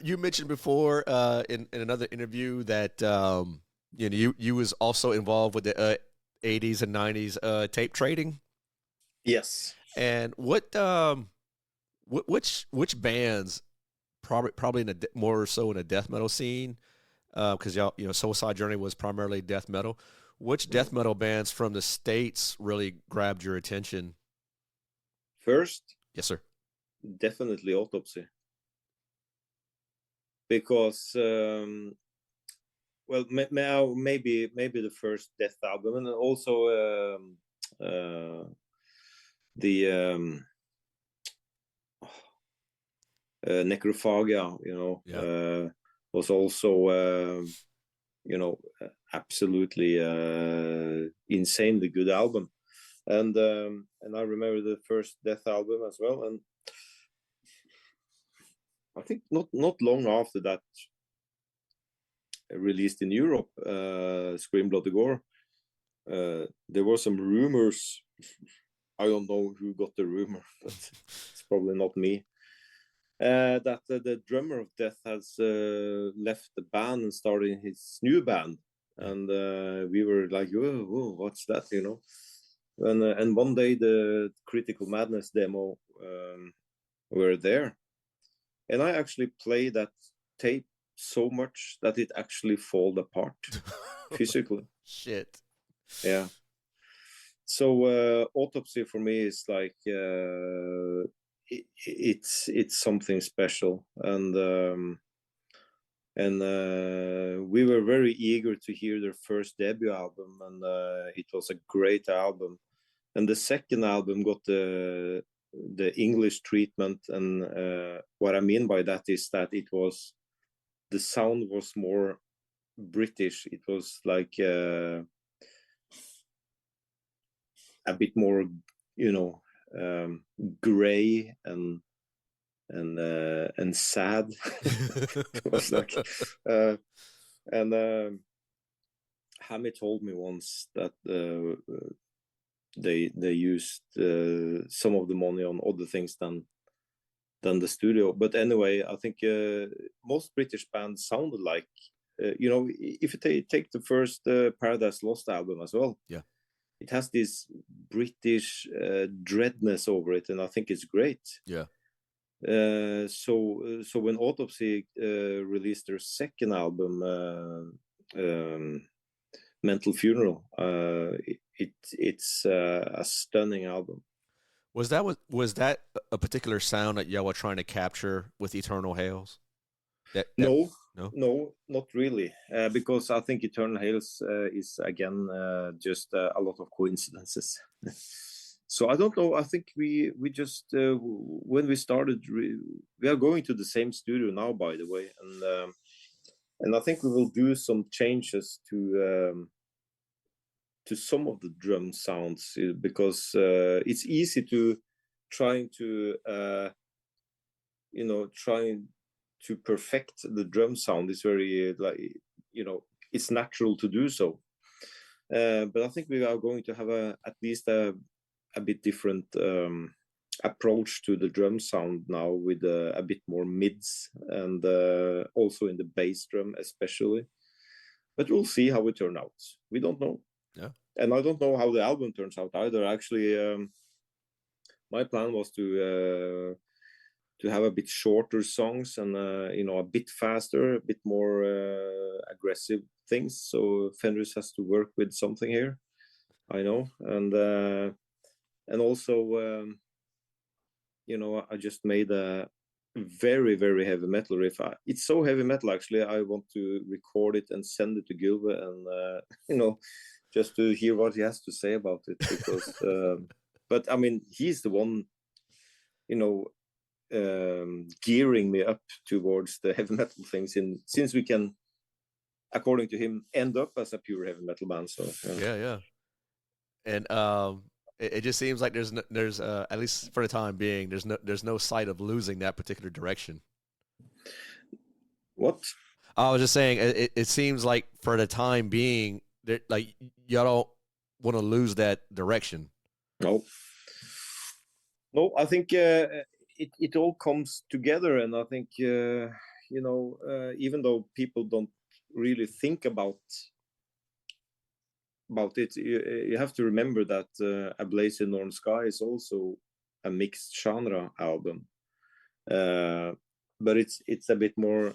You mentioned before in another interview that you was also involved with the 80s and 90s tape trading. Yes. And which bands probably in more so in a death metal scene, because Suicide Journey was primarily death metal. Which death metal bands from the States really grabbed your attention? First? Yes, sir. Definitely Autopsy. Because maybe the first Death album, and also Necrophagia, was also absolutely insanely good album. And I remember the first Death album as well, and I think not long after that, released in Europe, Scream Blood the Gore, there were some rumors. I don't know who got the rumor, but it's probably not me. That the drummer of Death has left the band and started his new band, and we were like, whoa, what's that, And one day the Critical Madness demo were there, and I actually played that tape so much that it actually fall apart physically. Shit. Yeah. So Autopsy for me is like it's something special, and we were very eager to hear their first debut album, and it was a great album. And the second album got the English treatment, and what I mean by that is that the sound was more British. It was like a bit more, gray and sad. It was like, and Hammy told me once that they used some of the money on other things than the studio. But anyway, I think most British bands sounded like, if you take the first Paradise Lost album as well, yeah, it has this British dreadness over it, and I think it's great. Yeah. So when Autopsy released their second album, Mental Funeral, it's a stunning album. Was that a particular sound that y'all were trying to capture with Eternal Hails? No, not really, because I think Eternal Hails is again just a lot of coincidences. So I don't know. I think we just when we started, we are going to the same studio now, by the way, and I think we will do some changes to some of the drum sounds, because it's easy to trying to perfect the drum sound. Is very it's natural to do so, but I think we are going to have at least a bit different approach to the drum sound now, with a bit more mids, and also in the bass drum especially. But we'll see how it turns out. We don't know. Yeah. And I don't know how the album turns out either. Actually, my plan was to have a bit shorter songs, and a bit faster, a bit more aggressive things. So Fenris has to work with something here, I know. And also, I just made a very, very heavy metal riff. It's so heavy metal, actually, I want to record it and send it to Gilbert, and just to hear what he has to say about it, because but I mean, he's the one gearing me up towards the heavy metal things, since we can, according to him, end up as a pure heavy metal band. So yeah. And it just seems like there's at least for the time being, there's no sight of losing that particular direction. What? I was just saying, it seems like for the time being, like, y'all don't want to lose that direction. No, I think it all comes together, and I think even though people don't really think about it, you have to remember that A Blaze in Northern Sky is also a mixed genre album, but it's a bit more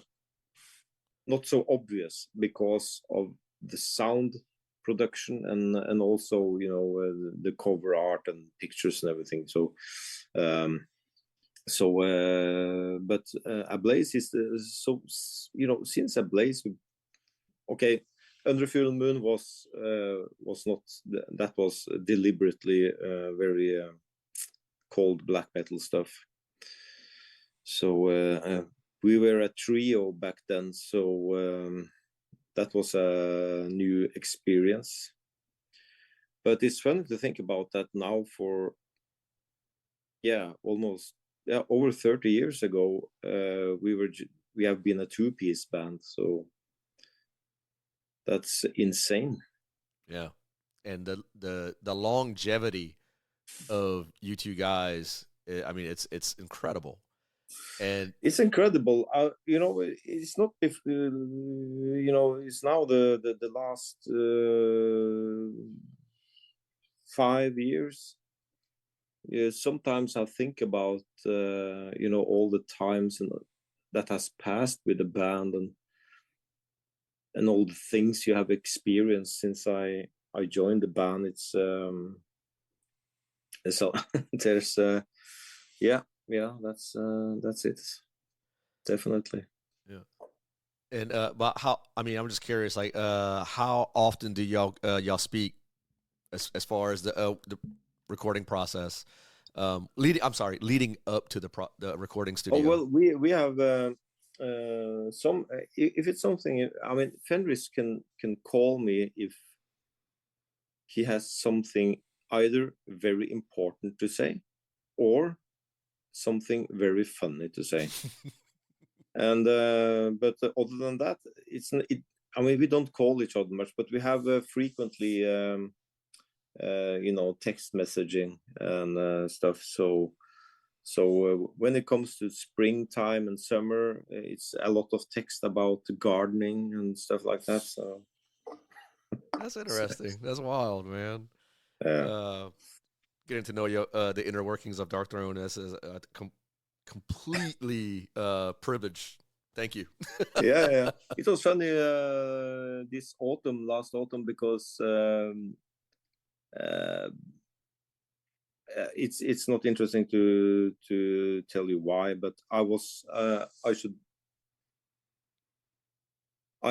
not so obvious because of the sound production, and also the cover art and pictures and everything. So but A Blaze is so since A Blaze, okay, Under Full Moon was not, that was deliberately very cold black metal stuff. So we were a trio back then, so that was a new experience. But it's funny to think about that now. For almost over 30 years ago, we have been a two-piece band, so that's insane. Yeah, and the longevity of you two guys, I mean, it's incredible. And it's incredible. It's not if it's now the last 5 years. Yeah, sometimes I think about all the times that has passed with the band, and all the things you have experienced since I joined the band. It's so there's that's it, definitely. yeah. And but how? I mean, I'm just curious. Like, how often do y'all speak as far as the recording process? Leading up to the recording Oh studio. well, we have some. If it's something, I mean, Fenris can call me if he has something either very important to say or something very funny to say. And but other than that, I mean, we don't call each other much, but we have frequently text messaging and stuff. So when it comes to springtime and summer, it's a lot of text about gardening and stuff like that. So That's interesting. That's wild, man. yeah. Getting to know the inner workings of Darkthrone is completely privileged. Thank you. Yeah. It was funny this last autumn, because it's not interesting to tell you why, but I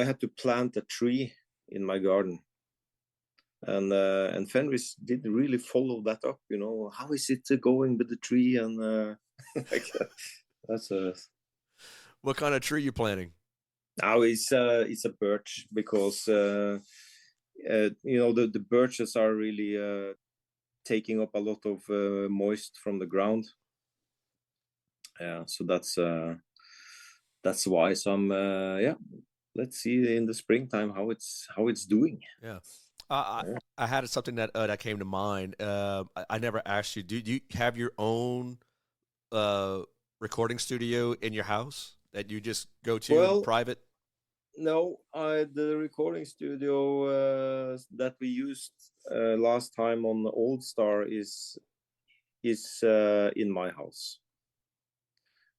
had to plant a tree in my garden, and Fenris didn't really follow that up. How is it going with the tree, and like that's a. What kind of tree you planting? Now it's a birch, because the birches are really taking up a lot of moist from the ground. Yeah, so that's why. So let's see in the springtime how it's doing. Yeah. I had something that came to mind. I never asked you. Do you have your own recording studio in your house that you just go to in private? No, the recording studio that we used last time on Old Star is in my house,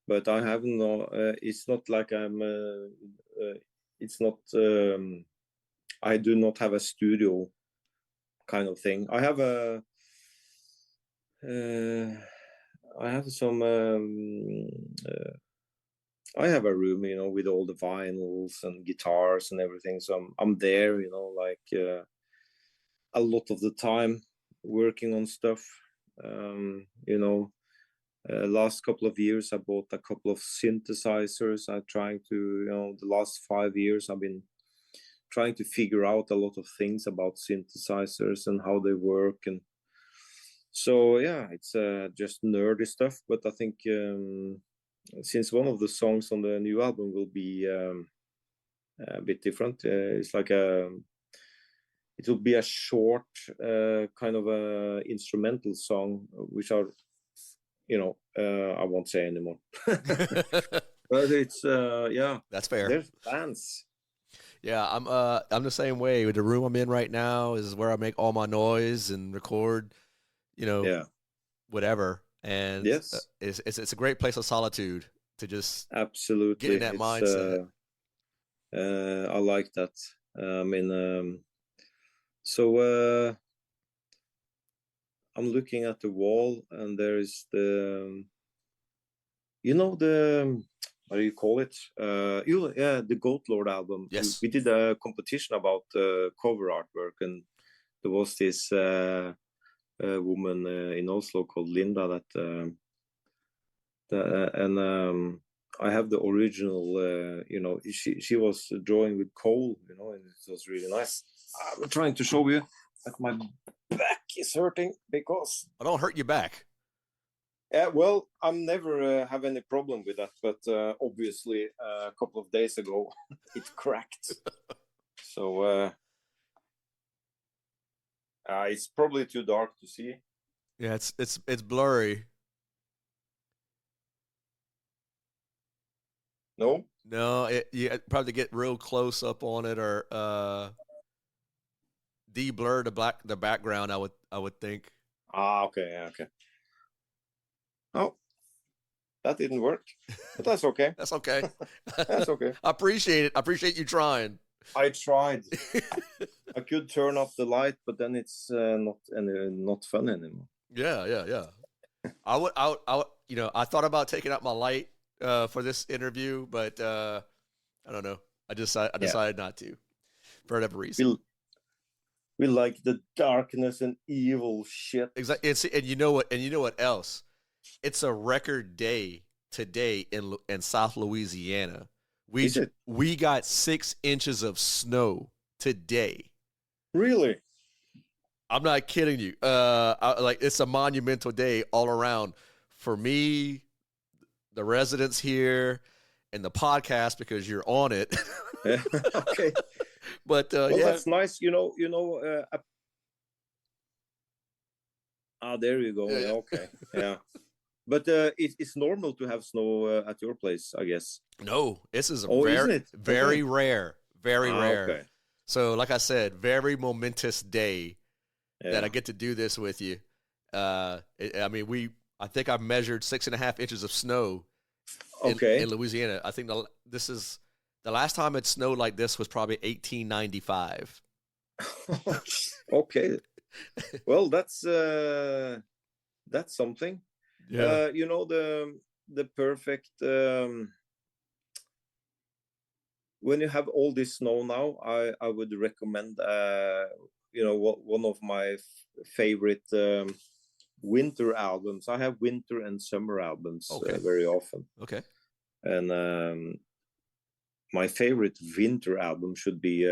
but I have no. It's not like it's not. I do not have a studio kind of thing. I have some. I have a room, with all the vinyls and guitars and everything. So I'm there, like a lot of the time working on stuff. Last couple of years, I bought a couple of synthesizers. I'm trying to, the last 5 years, I've been trying to figure out a lot of things about synthesizers and how they work. And so, yeah, it's just nerdy stuff. But I think since one of the songs on the new album will be a bit different, it's like it will be a short kind of a instrumental song, which are, I won't say anymore. But it's that's fair. There's fans. Yeah, I'm the same way. The room I'm in right now is where I make all my noise and record, whatever. And yes, it's a great place of solitude to just absolutely get in that mindset. I like that. I mean, so I'm looking at the wall, and there is the what do you call it? The Goat Lord album. Yes, we did a competition about cover artwork, and there was this woman in Oslo called Linda that And I have the original. She was drawing with coal, and it was really nice. I'm trying to show you that my back is hurting because I don't hurt your back. well, I'm never have any problem with that, but obviously a couple of days ago it cracked. So it's probably too dark to see. Yeah, it's blurry. No, you probably get real close up on it or de-blur the background. I would think. Okay. Oh, that didn't work, but that's okay. That's okay. That's okay. I appreciate it. I appreciate you trying. I tried. I could turn off the light, but then it's not fun anymore. Yeah. I would. I thought about taking out my light for this interview, but I don't know. I decided not to for whatever reason. We like the darkness and evil shit. Exactly. And you know what else? It's a record day today in South Louisiana. We got 6 inches of snow today. Really? I'm not kidding you. It's a monumental day all around for me, the residents here, and the podcast because you're on it. Okay. But well, yeah, that's nice. There you go. Yeah. Okay. Yeah. But it's normal to have snow at your place, I guess. No, this is very rare. Very rare. Okay. So, like I said, very momentous day that I get to do this with you. I think I've measured 6.5 inches of snow in Louisiana. I think the last time it snowed like this was probably 1895. Okay. Well, that's something. Yeah. The perfect when you have all this snow now, I would recommend one of my favorite winter albums. I have winter and summer albums very often. Okay. And my favorite winter album should be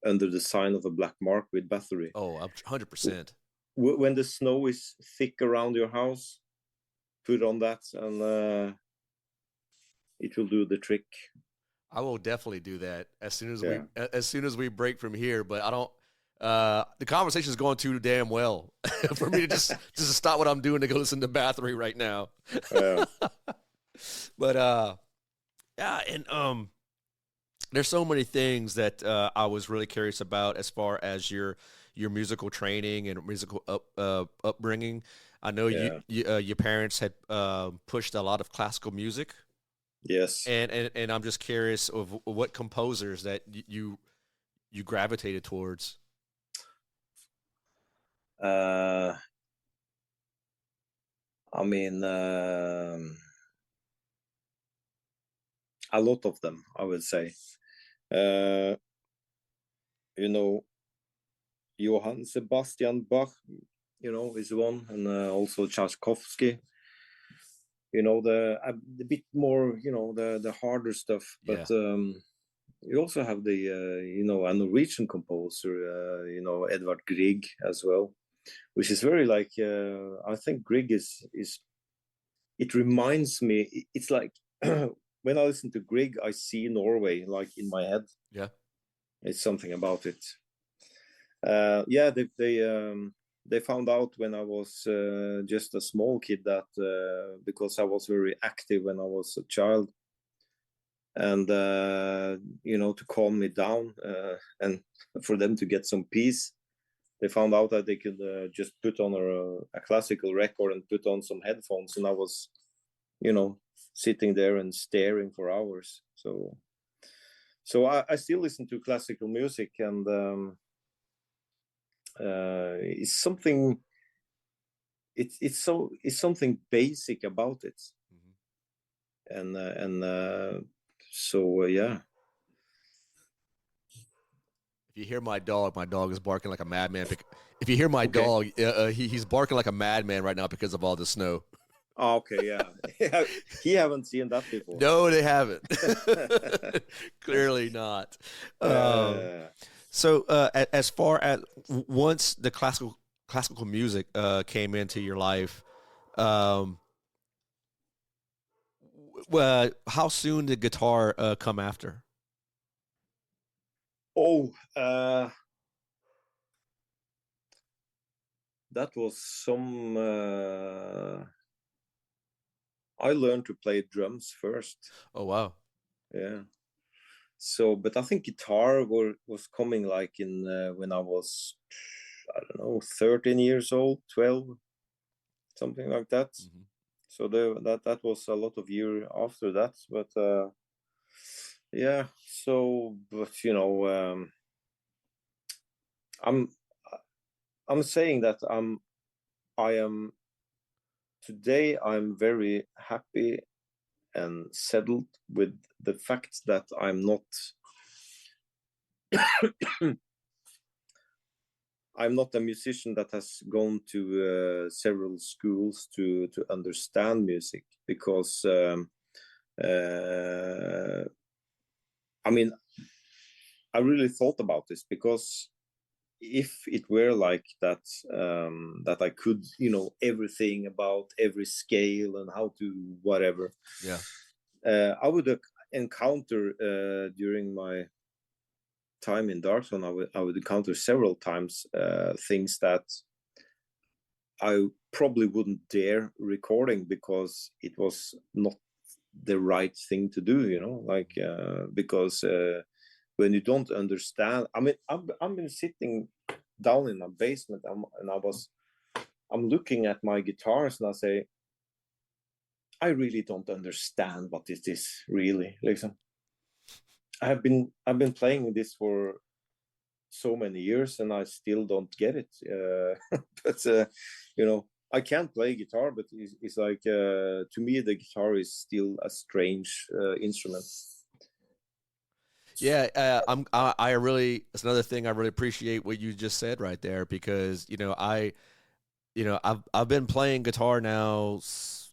Under the Sign of a Black Mark with Bathory. Oh, 100%. When the snow is thick around your house, put on that and it will do the trick. I will definitely do that as soon as we break from here. But I don't. The conversation is going too damn well for me to just stop what I'm doing to go listen to Bathory right now. Yeah. But yeah, and there's so many things that I was really curious about as far as your musical training and musical upbringing. I know your parents had pushed a lot of classical music. Yes. And I'm just curious of what composers that you gravitated towards. A lot of them, I would say. Johann Sebastian Bach, is one, and also Tchaikovsky. The bit more, the harder stuff. But you also have the, a Norwegian composer, Edvard Grieg as well, which is very like, I think Grieg is, it reminds me, it's like, when I listen to Grieg, I see Norway like in my head. Yeah. It's something about it. They found out when I was just a small kid that because I was very active when I was a child, and to calm me down and for them to get some peace, they found out that they could just put on a classical record and put on some headphones, and I was sitting there and staring for hours. So I still listen to classical music, and it's something. It's something basic about it, and so yeah. If you hear my dog is barking like a madman. If you hear my dog, he's barking like a madman right now because of all the snow. Oh, okay, yeah. He haven't seen that before. No, they haven't. Clearly not. Uh, So, as far as once the classical music came into your life, um, how soon did guitar come after? oh, that was some. I learned to play drums first. Oh wow. Yeah. So, but I think guitar was coming like in when I was, I don't know, 13 years old, 12, something like that. Mm-hmm. So that was a lot of year after that. But yeah. So, but I'm I'm saying that I am today. I'm very happy and settled with the fact that I'm not I'm not a musician that has gone to several schools to understand music because I mean I really thought about this because if it were like that that I could everything about every scale and how to whatever Yeah. I would encounter during my time in Darkthrone I would encounter several times things that I probably wouldn't dare recording because it was not the right thing to do, like because when you don't understand, I mean, I've been sitting down in my basement and I'm looking at my guitars and I say, I really don't understand what it is really. Listen, I've been playing this for so many years and I still don't get it. But I can't play guitar, but it's like to me the guitar is still a strange instrument. Yeah, I really, it's another thing I really appreciate what you just said right there because I've been playing guitar now.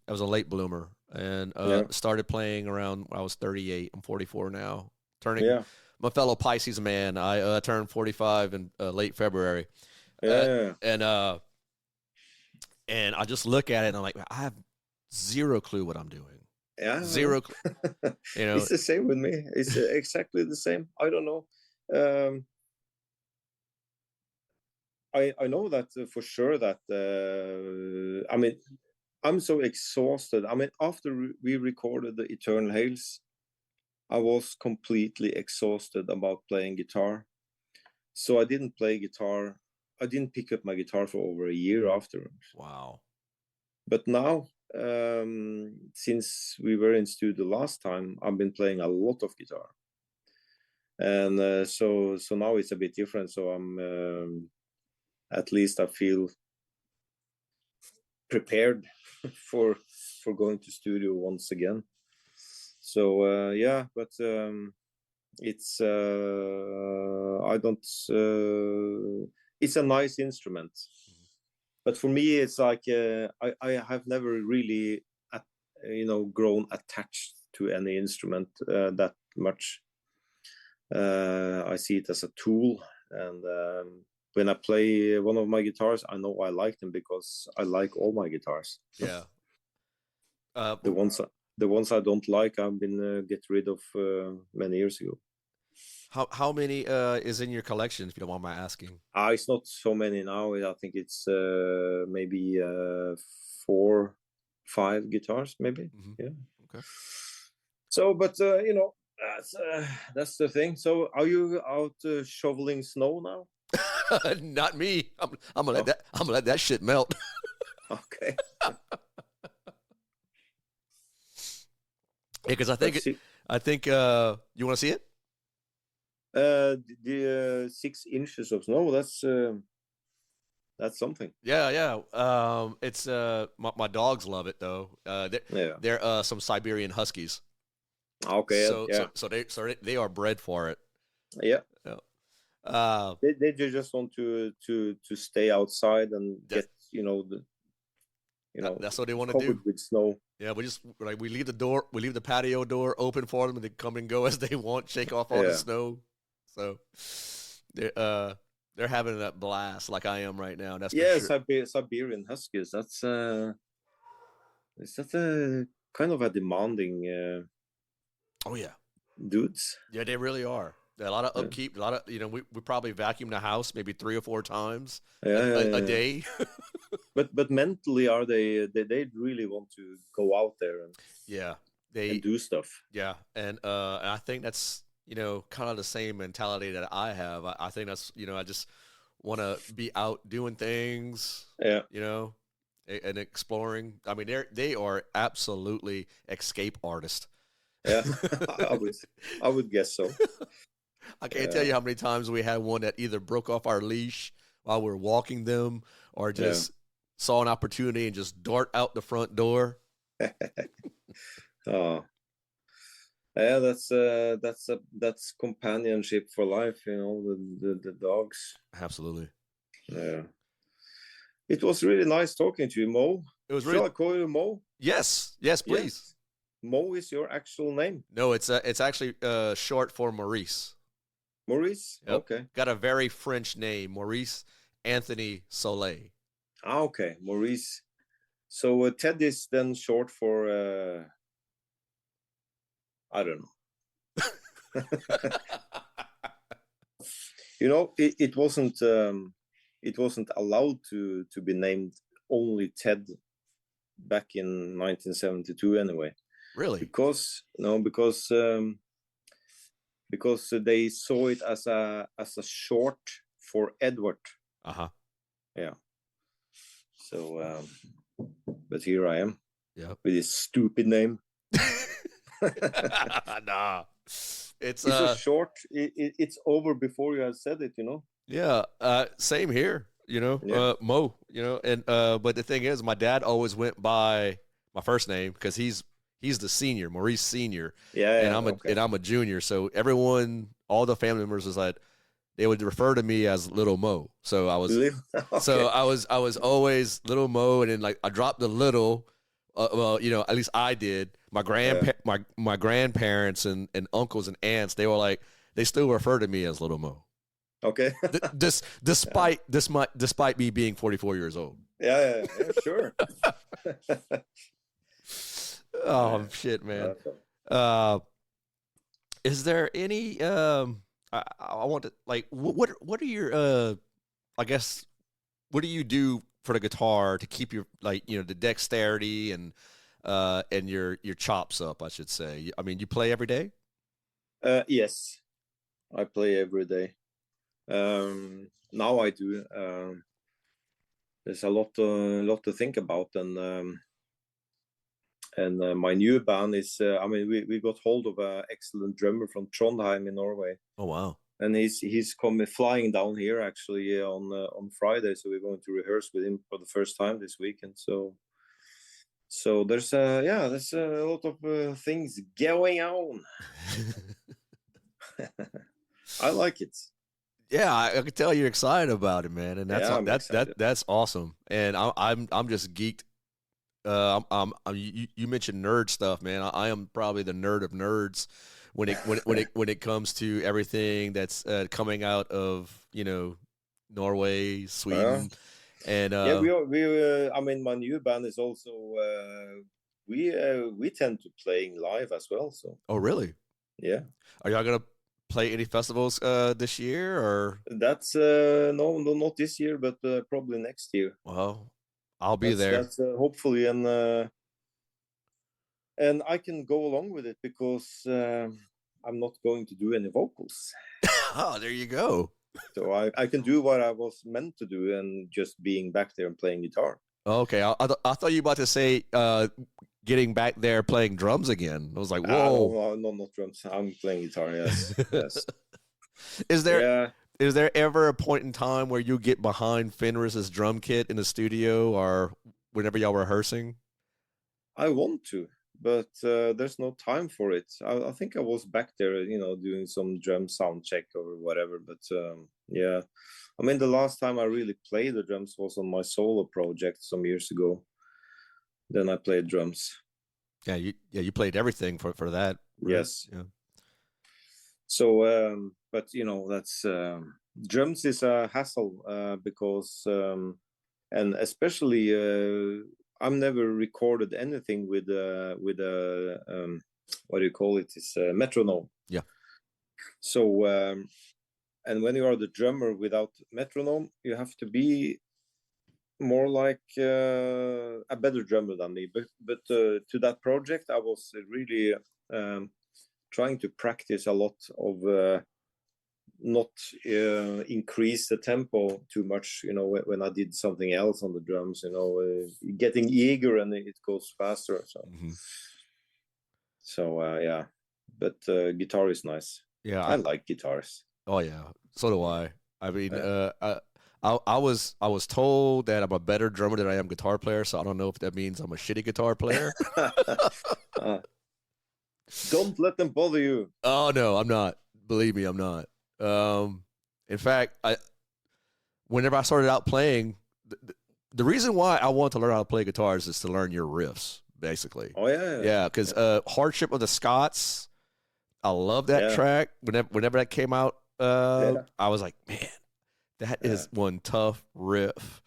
I was a late bloomer and Yeah, started playing around when I was 38. I'm 44 now. Turning yeah, my fellow Pisces man. I turned 45 in late February, uh, yeah, and uh, and I just look at it and I'm like, I have zero clue what I'm doing. yeah. I know. Zero, you know. It's the same with me. It's exactly the same. I don't know. Um, I know that for sure that I mean I'm so exhausted. I mean after we recorded the Eternal Hails, I was completely exhausted about playing guitar. So I didn't play guitar. I didn't pick up my guitar for over a year afterwards. Wow. But now, since we were in studio last time, I've been playing a lot of guitar, and so now it's a bit different. So I'm at least I feel prepared for going to studio once again. So yeah, but it's I don't. It's a nice instrument, but for me, it's like I have never really, grown attached to any instrument that much. I see it as a tool, and when I play one of my guitars, I know I like them because I like all my guitars. Yeah. The ones I don't like, I've been get rid of many years ago. How many is in your collection, if you don't mind my asking? It's not so many now. I think it's maybe 4, 5 guitars, maybe. Mm-hmm. Yeah. Okay. So, but that's the thing. So, are you out shoveling snow now? Not me. I'm gonna let Oh, I'm gonna let that shit melt. okay. Because But see, I think you want to see it? the 6 inches of snow. That's something. Yeah, yeah. It's my dogs love it though. Yeah. They're some Siberian Huskies. Okay. Yeah. They are bred for it. Yeah. Yeah. Uh, They just want to stay outside and that, get That's what they want to covered do. with snow. Yeah, we leave the patio door open for them, and they come and go as they want, shake off all the snow. So they're having that blast like I am right now. That's for sure. Siberian Huskies. That's a kind of a demanding. Oh yeah, dudes. Yeah, they really are. A lot of upkeep. A lot of we probably vacuum the house maybe 3 or 4 times a day. but mentally, are they really want to go out there and do stuff. Yeah, and I think that's kind of the same mentality that I have. I think that's I just want to be out doing things. Yeah. And exploring. I mean, they are absolutely escape artists. Yeah, I would guess so. I can't tell you how many times we had one that either broke off our leash while we were walking them, or just saw an opportunity and just dart out the front door. Oh, yeah, that's companionship for life, the dogs. Absolutely. Yeah. It was really nice talking to you, Mo. It was Shall I call you Mo? Yes, please. Yes. Mo is your actual name? No, it's actually short for Maurice. Maurice? Yep. Okay. Got a very French name, Maurice Anthony Soleil. Ah, okay, Maurice. So Ted is then short for I don't know. It wasn't allowed to be named only Ted back in 1972 anyway. Really? Because they saw it as a short for Edward. Uh-huh. Yeah. So but here I am. Yeah. With this stupid name. Nah. It's so short. It's over before you have said it, Yeah. Same here, Mo, and but the thing is, my dad always went by my first name because he's the senior, Maurice Senior. Yeah. And I'm a junior. So all the family members was like, they would refer to me as Little Mo. So I was, I was always Little Mo, and then I dropped the little. Well, at least I did. My my grandparents and uncles and aunts, they were like, they still refer to me as Little Mo. Okay. Despite me being 44 years old. Yeah, sure. Oh shit, man. Is there any I want to what are your I guess what do you do for the guitar to keep your the dexterity and your chops up, I should say? I mean, you play every day? Yes. I play every day. Now I do. There's a lot to think about, and my new band is. We got hold of an excellent drummer from Trondheim in Norway. Oh wow! And he's coming flying down here actually on Friday, so we're going to rehearse with him for the first time this weekend. So there's a lot of things going on. I like it. Yeah, I can tell you're excited about it, man, and that's awesome. And I'm just geeked. You mentioned nerd stuff, man. I am probably the nerd of nerds when it comes to everything that's coming out of Norway, Sweden, and my new band is also we tend to playing live as well. So. Oh really? Yeah. Are y'all gonna play any festivals this year, or? That's no, not this year, but probably next year. Well, I'll be there. That's hopefully, and I can go along with it because I'm not going to do any vocals. Oh, there you go. So I can do what I was meant to do and just being back there and playing guitar. Okay, I thought you were about to say getting back there playing drums again. I was like, whoa. No, not drums. I'm playing guitar, yes. Yes. Is there ever a point in time where you get behind Fenris's drum kit in the studio or whenever y'all rehearsing? I want to, but there's no time for it. I think I was back there, doing some drum sound check or whatever. But yeah, I mean, the last time I really played the drums was on my solo project some years ago. then I played drums. Yeah, you played everything for that. Right? Yes. Yeah. So, but that's drums is a hassle because, and especially I've never recorded anything with a what do you call it? It's a metronome. Yeah. So, and when you are the drummer without metronome, you have to be more like a better drummer than me. But to that project, I was really trying to practice a lot of not increase the tempo too much. When I did something else on the drums, getting eager and it goes faster. So yeah, but guitar is nice. Yeah, I like guitars. Oh yeah, so do I. I mean, I was told that I'm a better drummer than I am guitar player, so I don't know if that means I'm a shitty guitar player. Don't let them bother you. Oh no, I'm not. Believe me, I'm not. In fact, whenever I started out playing, the reason why I want to learn how to play guitars is to learn your riffs, basically. Oh yeah. Yeah, because Hardship of the Scots, I love that track. Whenever that came out, I was like, man, that is one tough riff.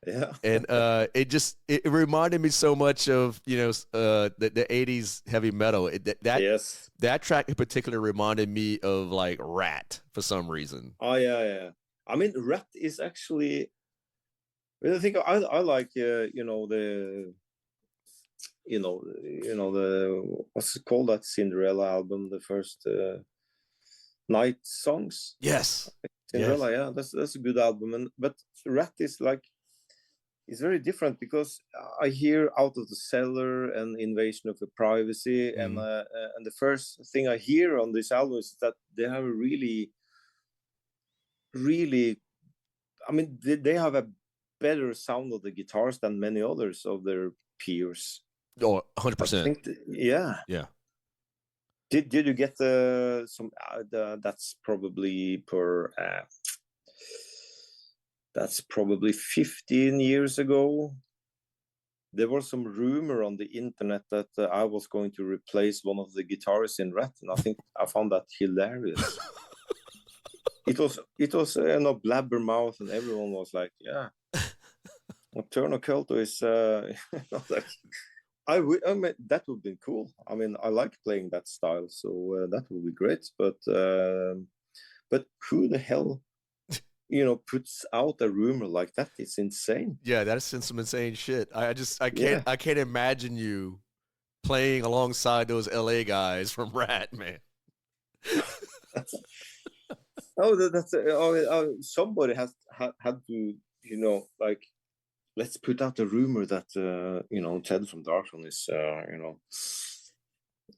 Yeah. And it reminded me so much of the 80s heavy metal. That track in particular reminded me of like Rat for some reason. Oh yeah. I mean, Rat is actually. I think I like the what's it called, that Cinderella album, the first Night Songs. Yes. Cinderella, yeah, that's a good album. But Rat is like, it's very different because I hear Out of the Cellar and Invasion of the Privacy, and the first thing I hear on this album is that they have a really, I mean, they have a better sound of the guitars than many others of their peers. Oh, 100%. Yeah. Did you get some? That's probably that's probably 15 years ago. There was some rumor on the internet that I was going to replace one of the guitarists in Rat, and I think I found that hilarious. It was blabbermouth, and everyone was like, "Yeah, Nocturno Culto is." Like, I mean, that would be cool. I mean, I like playing that style, so that would be great. But who the hell, puts out a rumor like that? It's insane. Yeah, that's some insane shit. I can't imagine you playing alongside those LA guys from Rat, man. Somebody had to, like, let's put out a rumor that Ted from Darkthrone is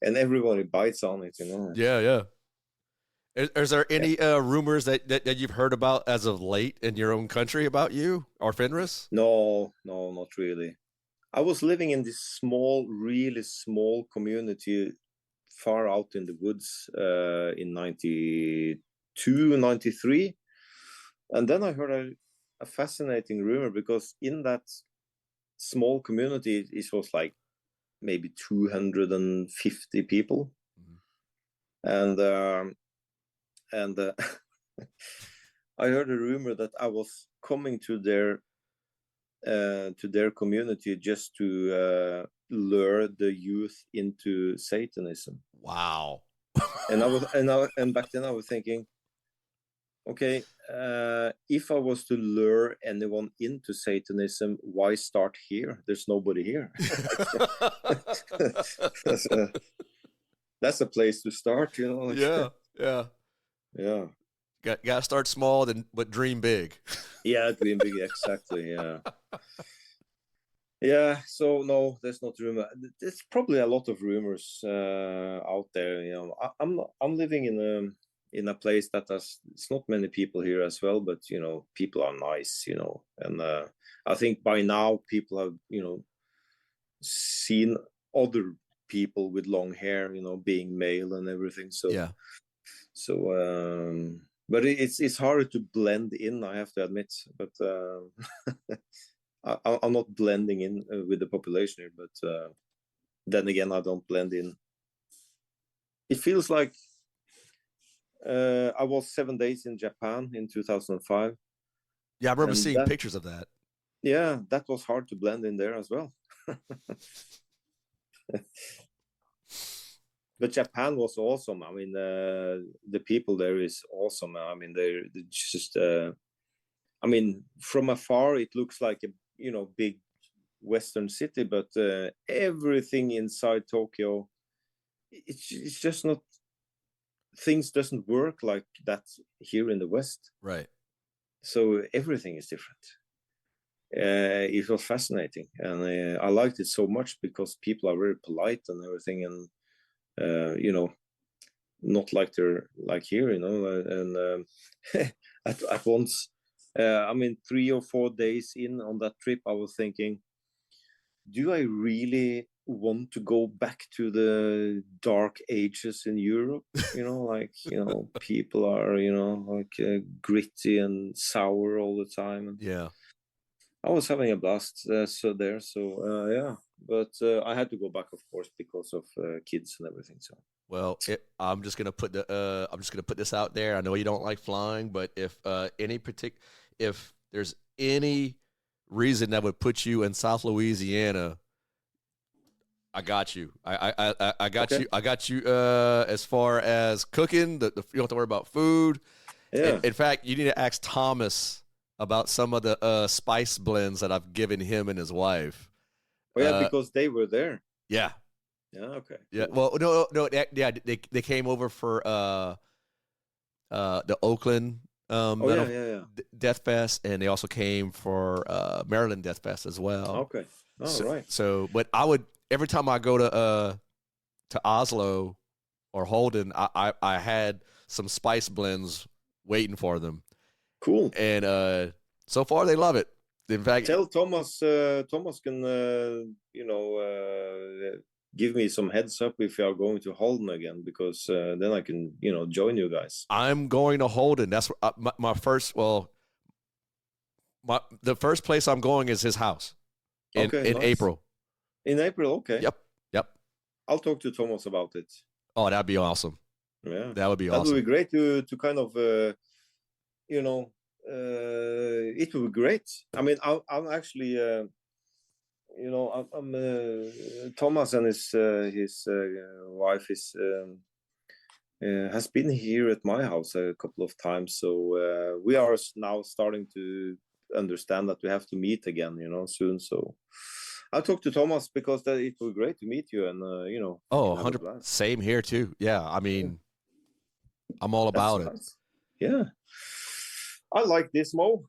and everybody bites on it. Yeah. Is there any rumors that you've heard about as of late in your own country about you or Fenris? No, not really. I was living in this really small community far out in the woods in 92, 93. And then I heard a fascinating rumor, because in that small community, it was like maybe 250 people. And I heard a rumor that I was coming to their community just to lure the youth into Satanism. Wow. and back then I was thinking, okay, if I was to lure anyone into Satanism, why start here? There's nobody here. That's a place to start, Yeah. Got to start small, but dream big. Yeah, dream big, exactly. Yeah. Yeah. So no, there's not rumor. There's probably a lot of rumors out there. I'm living in a place that it's not many people here as well, but people are nice, and I think by now people have seen other people with long hair, being male and everything. So yeah. So but it's harder to blend in, I have to admit. But I'm not blending in with the population here, but then again, I don't blend in. It feels like I was 7 days in Japan in 2005. Yeah, I remember seeing pictures of that. Yeah, that was hard to blend in there as well. But Japan was awesome. I mean, the people there is awesome. I mean, they're just. I mean, from afar, it looks like a big Western city, but everything inside Tokyo, it's just not. Things doesn't work like that here in the West. Right. So everything is different. It was fascinating, and I liked it so much because people are very polite and everything, and not like they're like here, and at once, I mean, 3 or 4 days in on that trip, I was thinking, do I really want to go back to the dark ages in Europe? People are, gritty and sour all the time. And yeah. I was having a blast yeah. But I had to go back, of course, because of kids and everything. So. Well, I'm just gonna put this out there. I know you don't like flying, but if there's any reason that would put you in South Louisiana, I got you. I got you. I got you. As far as cooking, you don't have to worry about food. Yeah. In fact, you need to ask Thomas about some of the spice blends that I've given him and his wife. Oh yeah, because they were there. Yeah. Yeah. Okay. Yeah. Well, no. They came over for the Oakland Death Fest, and they also came for Maryland Death Fest as well. Okay. Right. So, but I would every time I go to Oslo or Holden, I had some spice blends waiting for them. Cool. And so far they love it. In fact, tell Thomas. Thomas can give me some heads up if you are going to Holden again, because then I can join you guys. I'm going to Holden. That's my first. Well, the first place I'm going is his house in nice. April. In April, okay. Yep. I'll talk to Thomas about it. Oh, that'd be awesome. Yeah, that would be awesome. That would be great to kind of it would be great. I mean, I'm actually I'm Thomas and his wife has been here at my house a couple of times, so we are now starting to understand that we have to meet again, soon. So I'll talk to Thomas, because it would be great to meet you, and 100%. Same here too. Yeah, I mean, I'm all about it. Yeah, I like this, Mo.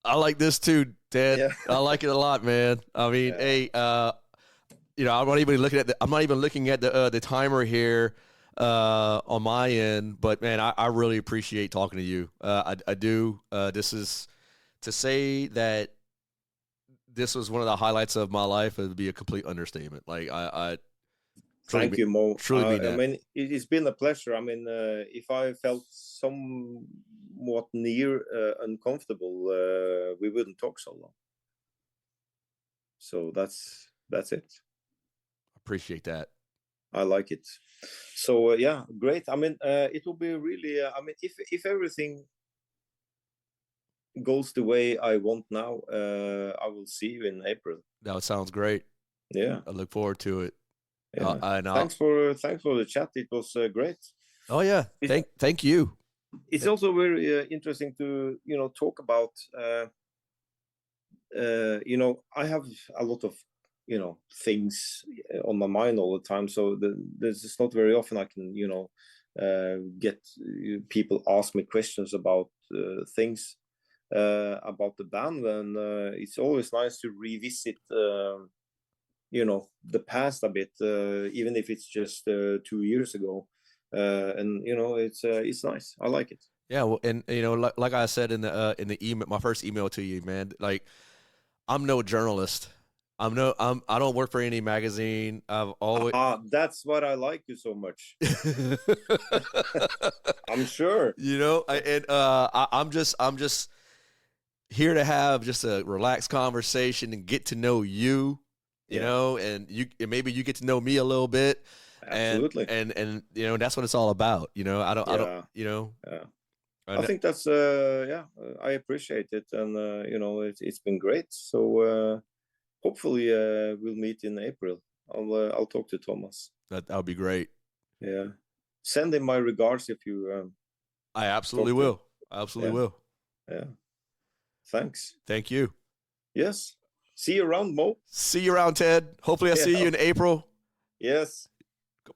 I like this too, Dad. Yeah. I like it a lot, man. I mean, hey, I'm not even looking at the timer here on my end, but man, I really appreciate talking to you. I do. This is to say that this was one of the highlights of my life. It would be a complete understatement. Like I thank you, Mo. Truly mean that. I mean, it's been a pleasure. I mean, if I felt somewhat near uncomfortable, we wouldn't talk so long. So that's it. Appreciate that. I like it. So yeah, great. I mean, it will be really. I mean, if everything goes the way I want now, I will see you in April. That sounds great. Yeah, I look forward to it. Yeah. Thanks for the chat. It was great. Oh yeah, thank you. It's also very interesting to talk about. I have a lot of things on my mind all the time. So there's just not very often I can get people ask me questions about things about the band, and it's always nice to revisit. The past a bit, even if it's just 2 years ago, and it's nice. I like it. Yeah, well, and like I said in the email, my first email to you, man. Like, I'm no journalist. I don't work for any magazine. I've always. That's what I like you so much. I'm sure. I'm just here to have just a relaxed conversation and get to know you, you know, and maybe you get to know me a little bit. Absolutely. And you know, that's what it's all about. You know, I don't, you know. Yeah. I think that's I appreciate it, and you know, it's been great. So hopefully we'll meet in April. I'll talk to Thomas. That would be great. Yeah, send him my regards if you. I absolutely will. I absolutely will. Yeah. Thanks. Thank you. Yes. See you around, Mo. See you around, Ted. Hopefully I see you in April. Yes.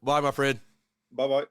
Bye, my friend. Bye-bye.